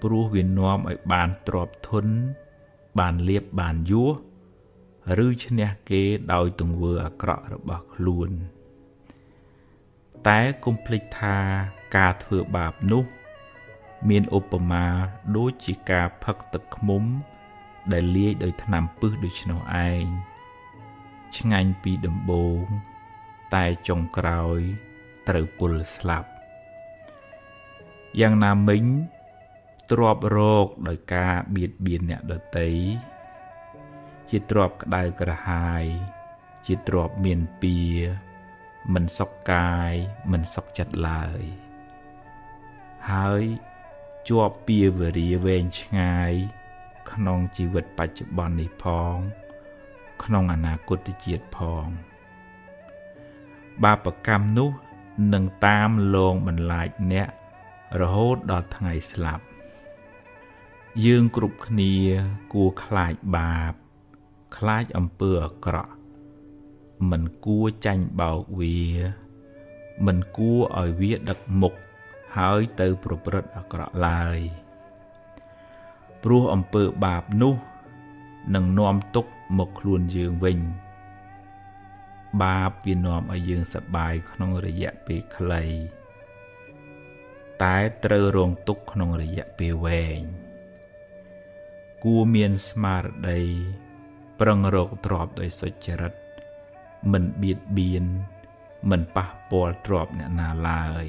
ព្រោះវានាំឲ្យបានទ្រព្យធនបានលៀបបានយសឬឈ្នះគេដោយទង្វើអាក្រក់របស់ខ្លួនតែកុំភ្លេចថាការធ្វើបាបនោះមានឧបមាដូចជាការផឹកទឹកឃ្មុំដែលលាយដោយថ្នាំពិសដូច្នោះឯងឆ្ងាញ់ពីដំបូងតែចុងក្រោយត្រូវពលស្លាប់យ៉ាងណាមិញទ្រព្យរកដោយការបៀតបៀនអ្នកដទៃជាទ្រព្យក្តៅក្រហាយជាទ្រព្យមានពៀមិនសុខកាយមិនសុខចិត្តឡើយហើយជាប់ពៀវរាវែងឆ្ងាយក្នុងជីវិតបច្ចុប្បន្ននេះផងក្នុងអនាគតជាតិផងបាបកម្មនោះនឹងតាមលងបន្លាចអ្នករហូតដល់ថ្ងៃស្លាប់យើងគ្រប់គ្នាគួរខ្លាចបាបខ្លាចអំពើអាក្រក់មិនគួរចាញ់បោកវាមិនគួរឲ្យវាដឹកមុខហើយទៅប្រព្រឹត្តអាក្រក់ឡើយព្រោះអំពើបាបនោះនឹងនាំទុក្ខមកខ្លួនយើងវិញបាបវានាំឲ្យយើងសប្បាយក្នុងរយៈពេលខ្លីតែត្រូវរងទុក្ខក្នុងរយៈពេលវែងគួរមានស្មារតីប្រឹងរកទ្រព្យដោយសុចរិតមិនបៀតបៀនមិនប៉ះពាល់ទ្រព្យអ្នកណាឡើយ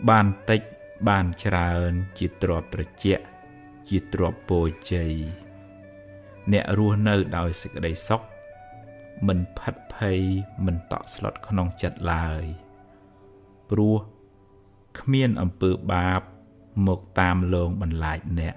បានតិចបានច្រើនជាទ្រព្យត្រជាក់ជាទ្រព្យពរជ័យអ្នករស់នៅដោយសេចក្តីសុខមិនផិតភ័យមិនតក់ស្លុតក្នុងចិត្តឡើយព្រោះគ្មានអំពើបាបមកតាមលងបន្លាចអ្នក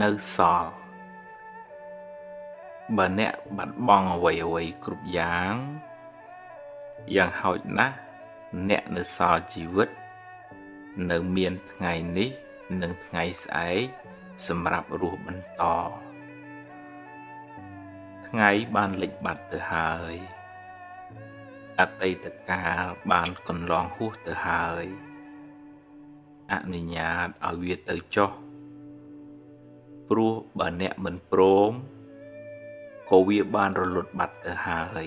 នៅសល់បើអ្នកបាត់បង់អ្វីគ្រប់យ៉ាងហោចណាស់អ្នកនៅសល់ជីវិតនៅមានថ្ងៃនេះនិងថ្ងៃស្អែកសម្រាប់រស់បន្តថ្ងៃបានលិចបាត់ទៅហើយអតីតកាលបានកន្លងហួសទៅហើយអនុញ្ញាតឲ្យវាទៅចុះព្រោះបើអ្នកមិនព្រមក៏វាបានរលត់បាត់ទៅហើយ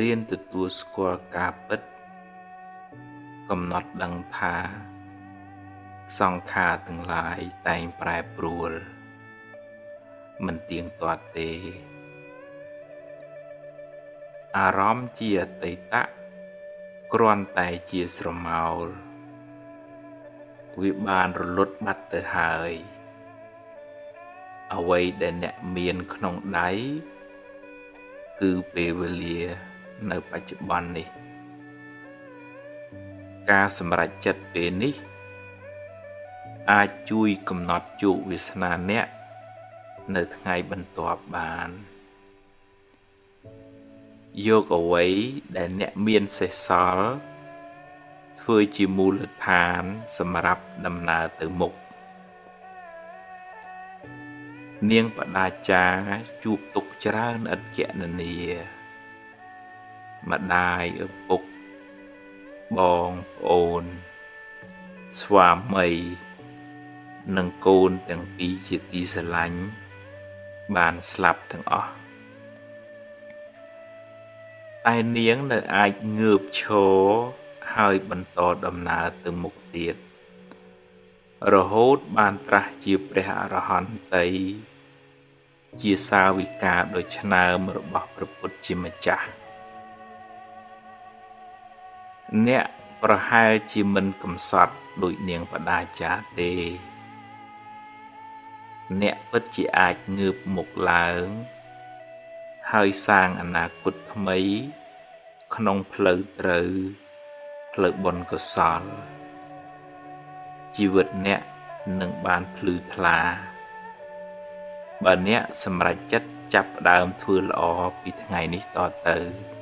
រៀនទទួលស្គាល់ការពិតកំណត់ដឹងថាសង្ខារទាំងឡាយតែងប្រែប្រួលមិនទៀងទាត់ទេអារម្មណ៍ជាអតីតគ្រាន់តែជាស្រមោលវាបានរលត់បាត់ទៅហើយអ្វីដែលអ្នកមានក្នុងដៃគឺពេលវេលានៅបច្ចុប្បន្ននេះការសម្រេចចិត្តពេលនេះអាចជួយកំណត់ជោគវាសនាអ្នកនៅថ្ងៃបន្ទាប់បានយកអ្វីដែលអ្នកមានសេសសល់ធ្វើជាមូលដ្ឋានសម្រាប់ដំណើរទៅមុខនាងបដាចាជួបទុក្ខច្រើនឥតគណនាម្ដាយឪពុកបងប្អូនស្វាមីនិងកូនទាំងពីរជាទីស្រឡាញ់បានស្លាប់ទាំងអស់តែនាងនៅអាចងើបឈរហើយបន្តដំណើរទៅមុខទៀតរហូតបានត្រាស់ជាព្រះអរហន្តីជាសាវិកាដ៏ឆ្នើមរបស់ព្រះពុទ្ធជាម្ចាស់អ្នកប្រហែលជាមិនកំសត់ដូចនាងបដាចាទេអ្នកពិតជាអាចងើបមុខឡើង ហើយសាងអនាគតថ្មីក្នុងផ្លូវត្រូវផ្លូវបុណ្យកុសលជីវិតអ្នកនឹងបានភ្លឺថ្លាបើអ្នកសម្រេចចិត្តចាប់ផ្ដើមធ្វើល្អពីថ្ងៃនេះតទៅ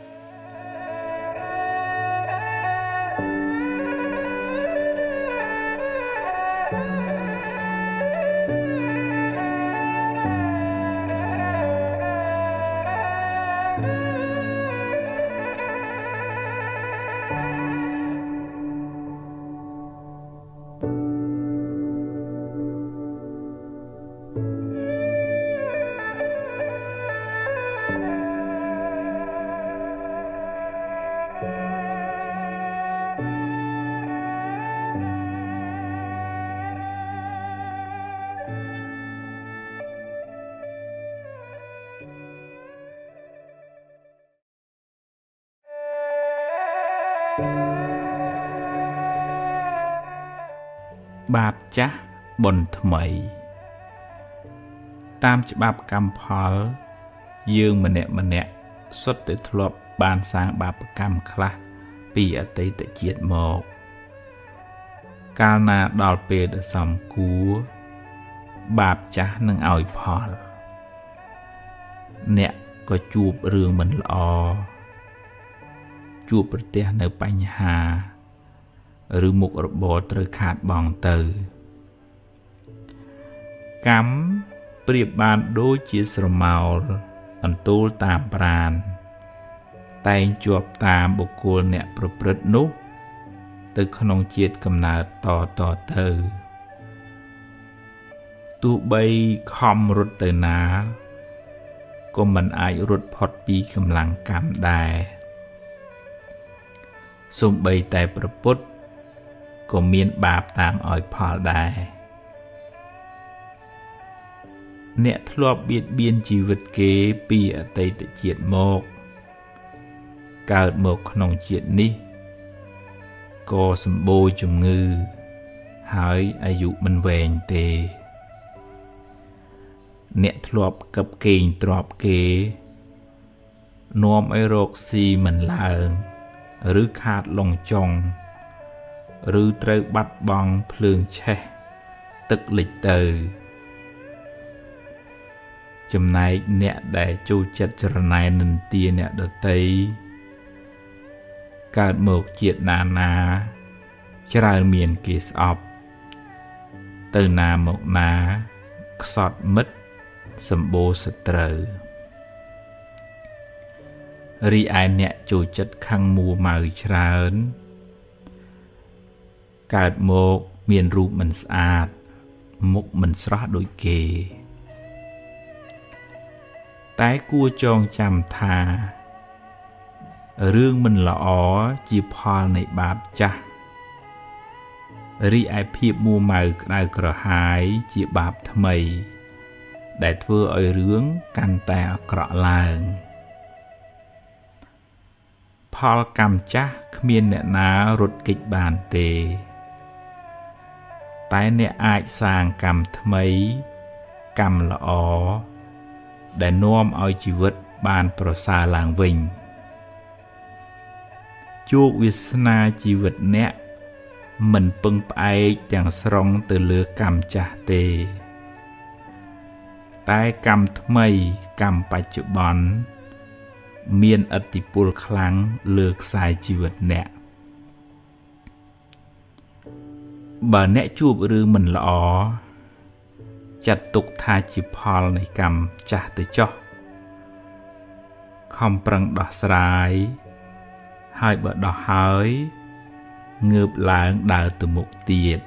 បាបចាស់បុណ្យថ្មីតាមច្បាប់កម្មផលយើងម្នាក់សុទ្ធតែធ្លាប់បានសាងបាបកម្មខ្លះពីអតីតជាតិមកកាលណាដល់ពេលដ៏សមគួរបាបចាស់នឹងឲ្យផលអ្នកក៏ជួបរឿងមិនល្អជួបប្រទះនៅបញ្ហាឬមុខរបរត្រូវខាតបង់ទៅកម្មប្រៀបបានដូចជាស្រមោលអន្ទូលតាមប្រាណតែងជាប់តាមបុគ្គលអ្នកប្រព្រឹត្តនោះទៅក្នុងជាតិកំណើតតទៅទោះបីខំរត់ទៅណាក៏មិនអាចរត់ផុតពីកម្លាំងកម្មដែរសូម្បីតែព្រះពុទ្ធក៏មានបាបតាមឲ្យផលដែរអ្នកធ្លាប់បៀតបៀនជីវិតគេពីអតីតជាតិមកកើតមកក្នុងជាតិនេះក៏សម្បូរជំងឺហើយអាយុមិនវែងទេអ្នកធ្លាប់កឹបកេងទ្រព្យគេនាំឲ្យរកស៊ីមិនឡើងឬខាតលងចុងឬត្រូវបាត់បង់ភ្លើងឆេះទឹកលិចទៅចំណែកអ្នកដែលចូលចិត្តចរណែននិន្ទាអ្នកដទៃកើតមកជាតិណាច្រើនមានគេស្អប់ទៅណាមកណាខ្សត់មិត្តសម្បូរសត្រូវរីឯអ្នកចូលចិត្តខឹងមួម៉ៅច្រើនកើតមកមានរូបមិនស្អាតមុខមិនស្រស់ដូចគេតែគួរចងចាំថារឿងមិនល្អជាផលនៃបាបចាស់រីឯភាពមួម៉ៅក្តៅក្រហាយជាបាបថ្មីដែលធ្វើឲ្យរឿងកាន់តែអាក្រក់ឡើងផលកម្មចាស់គ្មានអ្នកណារត់គេចបានទេតែអ្នកអាចសាងកម្មថ្មីកម្មល្អដែលនាំឲ្យជីវិតបានប្រសើរឡើងវិញជោគវាសនាជីវិតអ្នកមិនពឹងផ្អែកទាំងស្រុងទៅលើកម្មចាស់ទេតែកម្មថ្មីកម្មបច្ចុប្បន្នមានឥទ្ធិពលខ្លាំងលើខ្សែជីវិតអ្នកបើអ្នកជួបរឿងមិនល្អចាត់ទុកថាជាផលនៃកម្មចាស់ទៅចុះខំប្រឹងដោះស្រាយហើយបើដោះហើយងើបឡើងដើរទៅមុខទៀត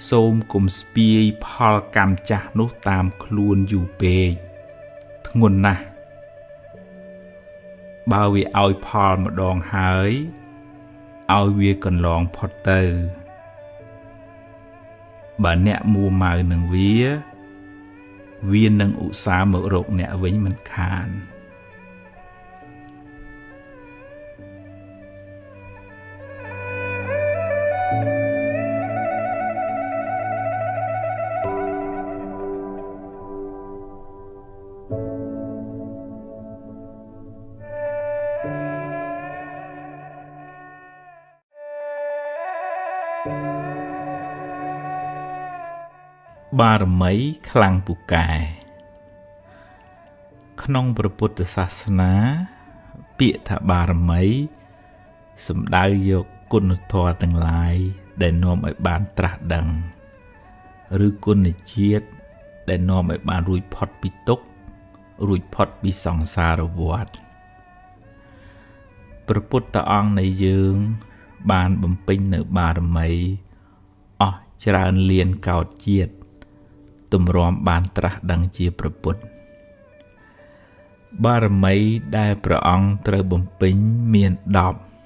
សូមកុំស្ពាយផលកម្មចាស់នោះតាមខ្លួនយូរពេកធ្ងន់ណាស់បើវាឲ្យផលម្ដងហើយឲ្យវាកន្លងផុតទៅបើអ្នកមួម៉ៅនឹងវានឹងឧស្សាហ៍មករកអ្នកវិញមិនខាន បារមីខ្លាំងពូកែក្នុងព្រះពុទ្ធសាសនាពាក្យថាបារមីសំដៅយកគុណធម៌ទាំងឡាយដែលនាំឲ្យបានត្រាស់ដឹងឬគុណជាតិដែលនាំឲ្យបានរួចផុតពីទុក្ខរួចផុតពីសង្សារវដ្តព្រះពុទ្ធអង្គនៃយើងបានបំពេញនៅបារមីអស់ច្រើនលានកោដ្ឋជាតិទម្រាំបានត្រាស់ដឹងជាព្រះពុទ្ធបារមីដែលព្រះអង្គត្រូវបំពេញមាន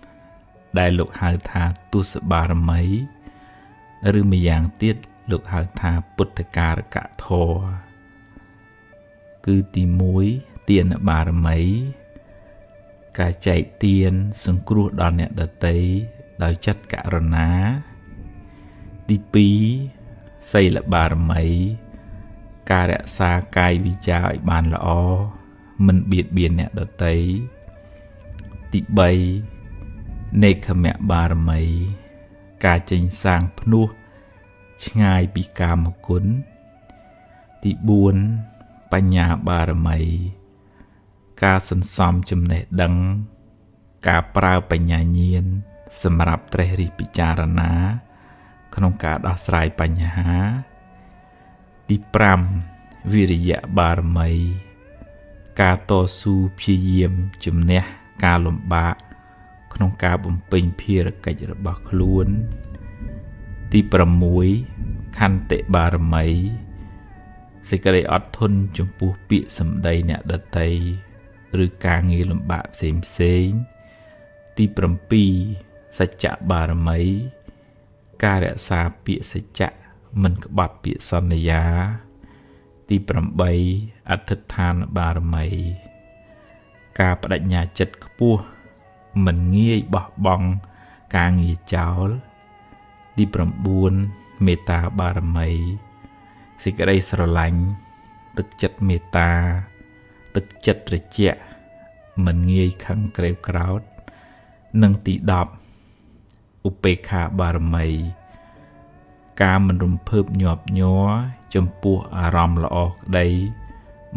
10ដែលលោកហៅថាទុសបារមីឬម្យ៉ាងទៀតលោកហៅថាពុទ្ធការកធម៌គឺទី1ទានបារមីការចែកទានសង្គ្រោះដល់អ្នកដទៃដោយចិត្តករុណាទី2សីលបារមីការរក្សាកាយវិជ្ជាឲ្យបានល្អមិនបៀតបៀនអ្នកដទៃទី3នេក្ខមបារមីការចេញសាងភ្នោះឆ្ងាយពីកាមគុណទី4បញ្ញាបារមីការសន្សំចំណេះដឹងការប្រើបញ្ញាញាណសម្រាប់ត្រេះរិះពិចារណាក្នុងការដោះស្រាយបញ្ហាទី5វិរិយបារមីការតស៊ូព្យាយាមជំនះការលំបាកក្នុងការបំពេញភារកិច្ចរបស់ខ្លួនទី6ខន្តិបារមីសេចក្តីអត់ធន់ចំពោះពាក្យសម្ដីអ្នកដទៃឬការងារលំបាកផ្សេងទី7សច្ចបារមីការរក្សាពាក្យសច្ចៈមិនក្បត់ពាក្យសន្យាទី8អធិដ្ឋានបារមីការបដិញ្ញាចិត្តខ្ពស់មិនងាយបោះបង់ការងារចោលទី9មេត្តាបារមីសេចក្តីស្រឡាញ់ទឹកចិត្តមេត្តាទឹកចិត្តត្រជាក់មិនងាយខឹងក្រេវក្រោធនិងទី10ឧបេក្ខាបារមីការមិនរំភើបញាប់ញ័រចំពោះអារម្មណ៍ល្អក្តី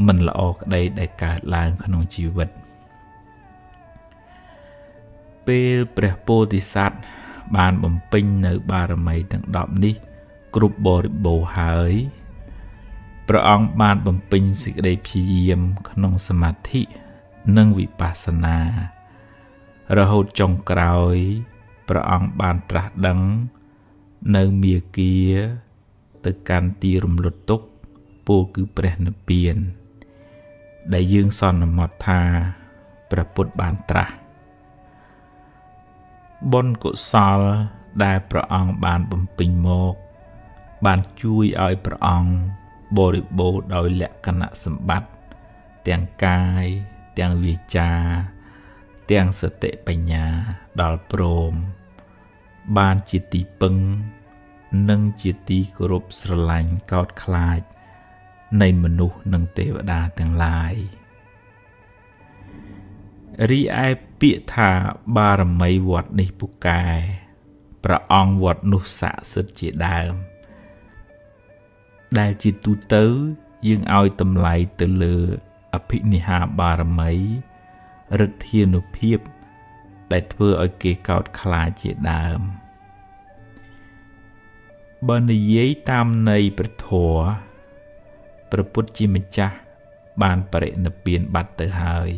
មិនល្អក្តីដែលកើតឡើងក្នុងជីវិតពេលព្រះពោធិសត្វបានបំពេញនៅបារមីទាំង10នេះគ្រប់បរិបូរណ៍ហើយព្រះអង្គបានបំពេញសេចក្តីព្យាយាមក្នុងសមាធិនិងវិបស្សនារហូតចុងក្រោយព្រះអង្គបានត្រាស់ដឹងនៅមាគ៌ាទៅកាន់ទីរំលត់ទុក្ខពោលគឺព្រះនិព្វានដែលយើងសន្មតថាព្រះពុទ្ធបានត្រាស់បុណ្យកុសលដែលព្រះអង្គបានបំពេញមកបានជួយឲ្យព្រះអង្គបរិបូរណ៍ដោយលក្ខណៈសម្បត្តិទាំងកាយទាំងវាចាទាំងសតិបញ្ញាដល់ព្រមបានជាទីពឹងនិងជាទីគោរពស្រឡាញ់កោតខ្លាចនៃមនុស្សនិងទេវតាទាំងឡាយរីឯពាក្យថាបារមីវត្តនេះពូកែព្រះអង្គវត្តនោះស័ក្តិសិទ្ធិជាដើមដែលជាទូទៅយើងឲ្យតម្លៃទៅលើអភិនិហាបារមីឫទ្ធានុភាពដែលធ្វើឲ្យគេកោតខ្លាចជាដើមបើនិយាយតាមន័យព្រះធម៌ព្រះពុទ្ធជាម្ចាស់បានបរិនិព្វានបាត់ទៅហើយ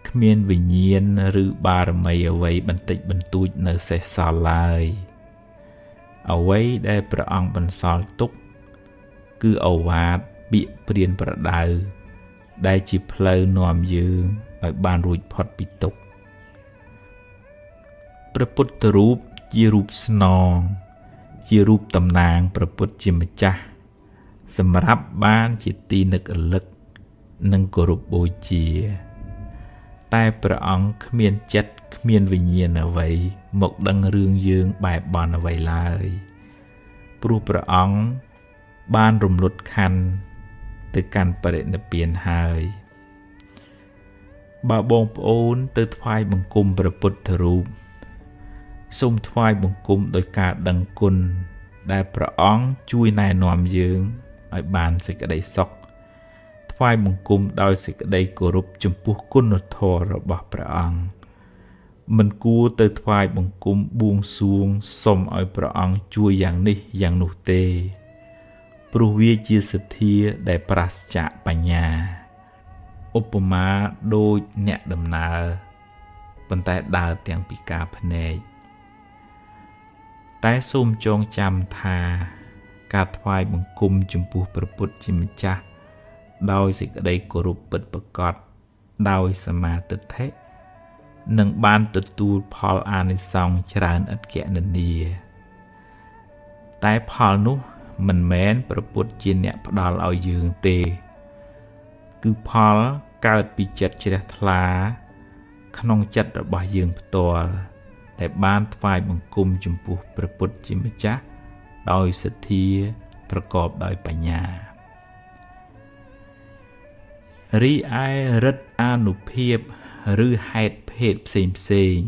គ្មានវិញ្ញាណឬបារមីអ្វីបន្តិចបន្តួចនៅសេសសល់ឡើយអ្វីដែលព្រះអង្គបន្សល់ទុកគឺឱវាទពាក្យព្រានប្រដៅដែលជាផ្លូវនាំយើងឲ្យបានរួចផុតពីទុក្ខព្រះពុទ្ធរូបជារូបស្នងជារូបតំណាងព្រះពុទ្ធជាម្ចាស់សម្រាប់បានជាទីនឹករលឹកនិងគោរពបូជាតែព្រះអង្គគ្មានចិត្តគ្មានវិញ្ញាណអ្វីមកដឹងរឿងយើងបែបបន់អ្វីឡើយព្រោះព្រះអង្គបានរំលត់ខណ្ឌទៅកាន់បរិនិព្វានហើយបើបងប្អូនទៅថ្វាយបង្គំព្រះពុទ្ធរូប សូមថ្វាយបង្គំដោយការដឹងគុណដែលព្រះអង្គជួយណែនាំយើងឲ្យបានសេចក្តីសុខថ្វាយបង្គំដោយសេចក្តីគោរពចំពោះគុណធម៌របស់ព្រះអង្គមិនគួរទៅថ្វាយបង្គំបួងសួងសុំឲ្យព្រះអង្គជួយយ៉ាងនេះយ៉ាងនោះទេព្រោះវាជាសទ្ធាដែលប្រាសចាកបញ្ញាឧបមាដូចអ្នកដំណើរប៉ុន្តែដើរទាំងពីការភ្នែកតែសូមចងចាំថាការថ្វាយបង្គំចំពោះព្រះពុទ្ធជាម្ចាស់ដោយសេចក្តីគោរពពិតប្រាកដដោយសមាទិដ្ឋិនឹងបានទទួលផលអានិសង្សច្រើនឥតគណនាតែផលនោះមិនមែនព្រះពុទ្ធជាអ្នកផ្ដល់ឲ្យយើងទេគឺផលកើតពីចិត្តជ្រះថ្លាក្នុងចិត្តរបស់យើងផ្ទាល់ដែលបានថ្វាយបង្គំចំពោះព្រះពុទ្ធជាម្ចាស់ដោយសទ្ធាប្រកបដោយបញ្ញារីឯរិទ្ធអានុភាពឬហេតុភេទផ្សេង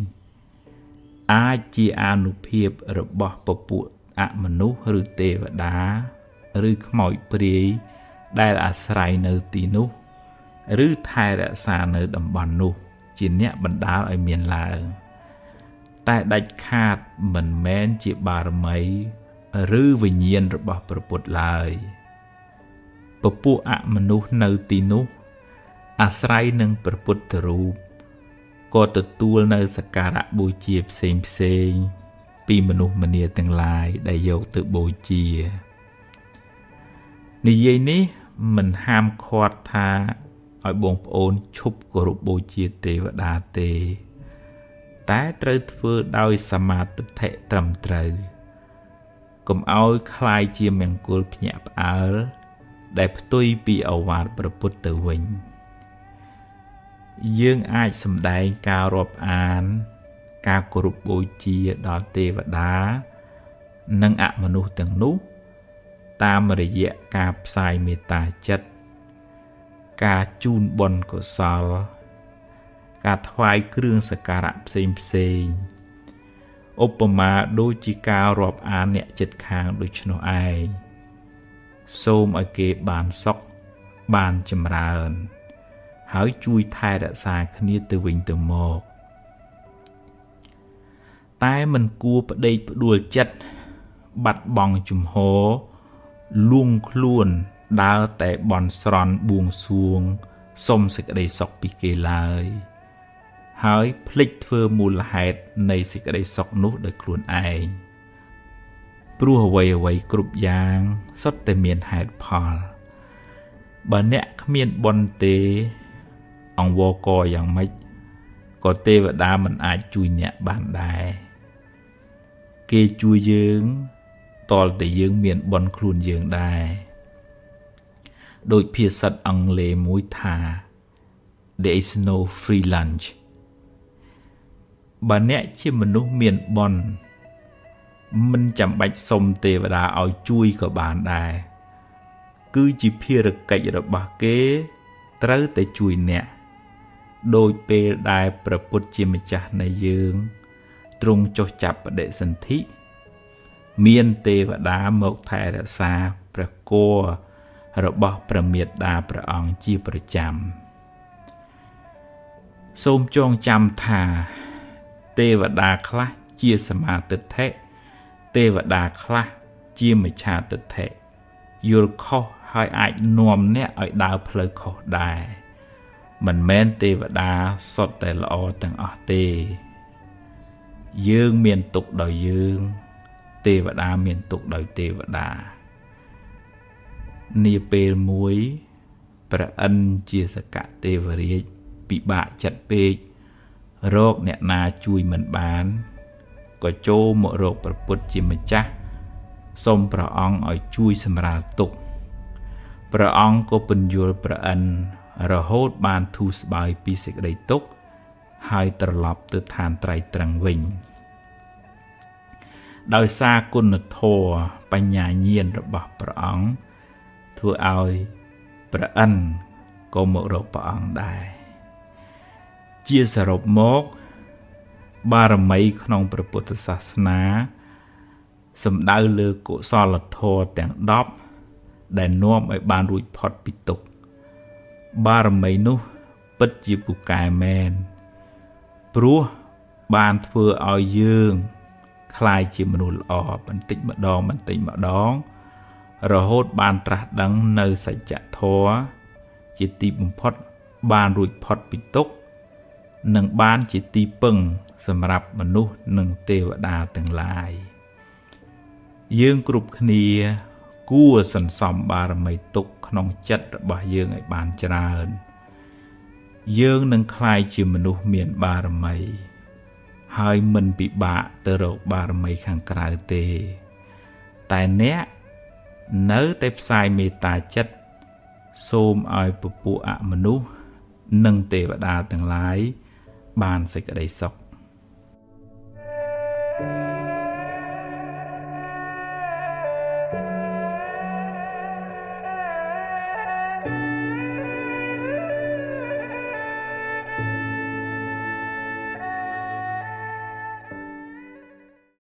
អាចជាអានុភាពរបស់ពពួកអមនុស្សឬទេវតាឬខ្មោចព្រាយដែលអាស្រ័យនៅទីនោះឬថែរក្សានៅតំបន់នោះជាអ្នកបណ្ដាលឲ្យមានឡើងតែដាច់ខាតមិនមែនជាបារមីឬវិញ្ញាណរបស់ព្រះពុទ្ធឡើយពពួកអមនុស្សនៅទីនោះអាស្រ័យនឹងព្រះពុទ្ធរូបក៏ទទួលនៅសក្ការៈបូជាផ្សេងពីមនុស្សម្នាទាំងឡាយដែលយកទៅបូជានិយាយនេះមិនហាមឃាត់ថាឲ្យបងប្អូនឈប់គោរពបូជាទេវតាទេតែត្រូវធ្វើដោយសមាទិដ្ឋិត្រឹមត្រូវកុំឲ្យคล้ายជាមង្គលភ្ញាក់ផ្អើលដែលផ្ទុយពីឱវាទព្រះពុទ្ធទៅវិញយើងអាចសម្ដែងការរាប់អានការគោរពបូជាដល់ទេវតានិងអមនុស្សទាំងនោះតាមរយៈការផ្សាយមេត្តាចិត្តការជូនបុណ្យកុសលការថ្វាយគ្រឿងសក្ការៈផ្សេងឧបមាដូចជាការរាប់អានអ្នកជិតខាងដូច្នោះឯងសូមឲ្យគេបានសុខបានចម្រើនហើយជួយថែរក្សាគ្នាទៅវិញទៅមកតែមិនគួរផ្ដេកផ្ដួលចិត្តបាត់បង់ជំហរលួងខ្លួនដើរតែបន់ស្រន់បួងសួងសុំសេចក្តីសុខពីគេឡើយហើយភ្លេចធ្វើមូលហេតុនៃសេចក្តីសុខនោះដោយខ្លួនឯងព្រោះអ្វីគ្រប់យ៉ាងសុទ្ធតែមានហេតុផលបើអ្នកគ្មានបុណ្យទេអង្វរករយ៉ាងម៉េចក៏ទេវតាមិនអាចជួយអ្នកបានដែរគេជួយយើងតលតែយើងមានបុណ្យខ្លួនយើងដែរដោយភាសាអង់គ្លេសមួយថា there is no free lunch បើអ្នកជាមនុស្សមានបុណ្យមិនចាំបាច់សុំទេវតាឲ្យជួយក៏បានដែរគឺជាភារកិច្ចរបស់គេត្រូវតែជួយអ្នកដោយពេលដែលព្រះពុទ្ធជាម្ចាស់នៃយើងទ្រង់ចុះចាប់បដិសន្ធិមានទេវតាមកថែរក្សាព្រះគភ៌របស់ព្រះមេត្តាព្រះអង្គជាប្រចាំសូមចងចាំថាទេវតាខ្លះជាសមាទិដ្ឋិទេវតាខ្លះជាមិច្ឆាទិដ្ឋិយល់ខុសហើយអាចនាំអ្នកឲ្យដើរផ្លូវខុសដែរមិនមែនទេវតាសុទ្ធតែល្អទាំងអស់ទេយើងមានទុក្ខដោយយើងទេវតាមានទុក្ខដោយទេវតានាពេលមួយព្រះឥន្ទជាសកទេវរាជពិបាកចិត្តពេករកអ្នកណាជួយមិនបានក៏ចូលមករកព្រះពុទ្ធជាម្ចាស់សូមព្រះអង្គឲ្យជួយសម្រាលទុក្ខព្រះអង្គក៏ពន្យល់ព្រះឥន្ទរហូតបានធូរស្បើយពីសេចក្តីទុក្ខហើយត្រឡប់ទៅឋានត្រៃត្រឹងវិញដោយសារគុណធម៌បញ្ញាញាណរបស់ព្រះអង្គធ្វើឲ្យព្រះឥន្ទក៏មករកព្រះអង្គដែរជាសរុបមក បារមីក្នុងព្រះពុទ្ធសាសនាសំដៅលើកុសលធម៌ទាំង10ដែលនាំឲ្យបានរួចផុតពីទុក្ខបារមីនោះពិតជាពូកែមែនព្រោះបានធ្វើឲ្យយើងคล้ายជាមនុស្សល្អបន្តិចម្ដងរហូតបានត្រាស់ដឹងនៅសច្ចធម៌ជាទីបំផុតបានរួចផុតពីទុក្ខនិងបានជាទីពឹងសម្រាប់មនុស្សនិងទេវតាទាំងឡាយយើងគ្រប់គ្នាគួរសន្សំបារមីទុកក្នុងចិត្តរបស់យើងឲ្យបានច្រើនយើងនឹងក្លាយជាមនុស្សមានបារមីហើយមិនពិបាកទៅរកបារមីខាងក្រៅទេតែអ្នកនៅតែផ្សាយមេត្តាចិត្តសូមឲ្យពពួកអមនុស្សនិងទេវតាទាំងឡាយបានសេចក្តីសុខ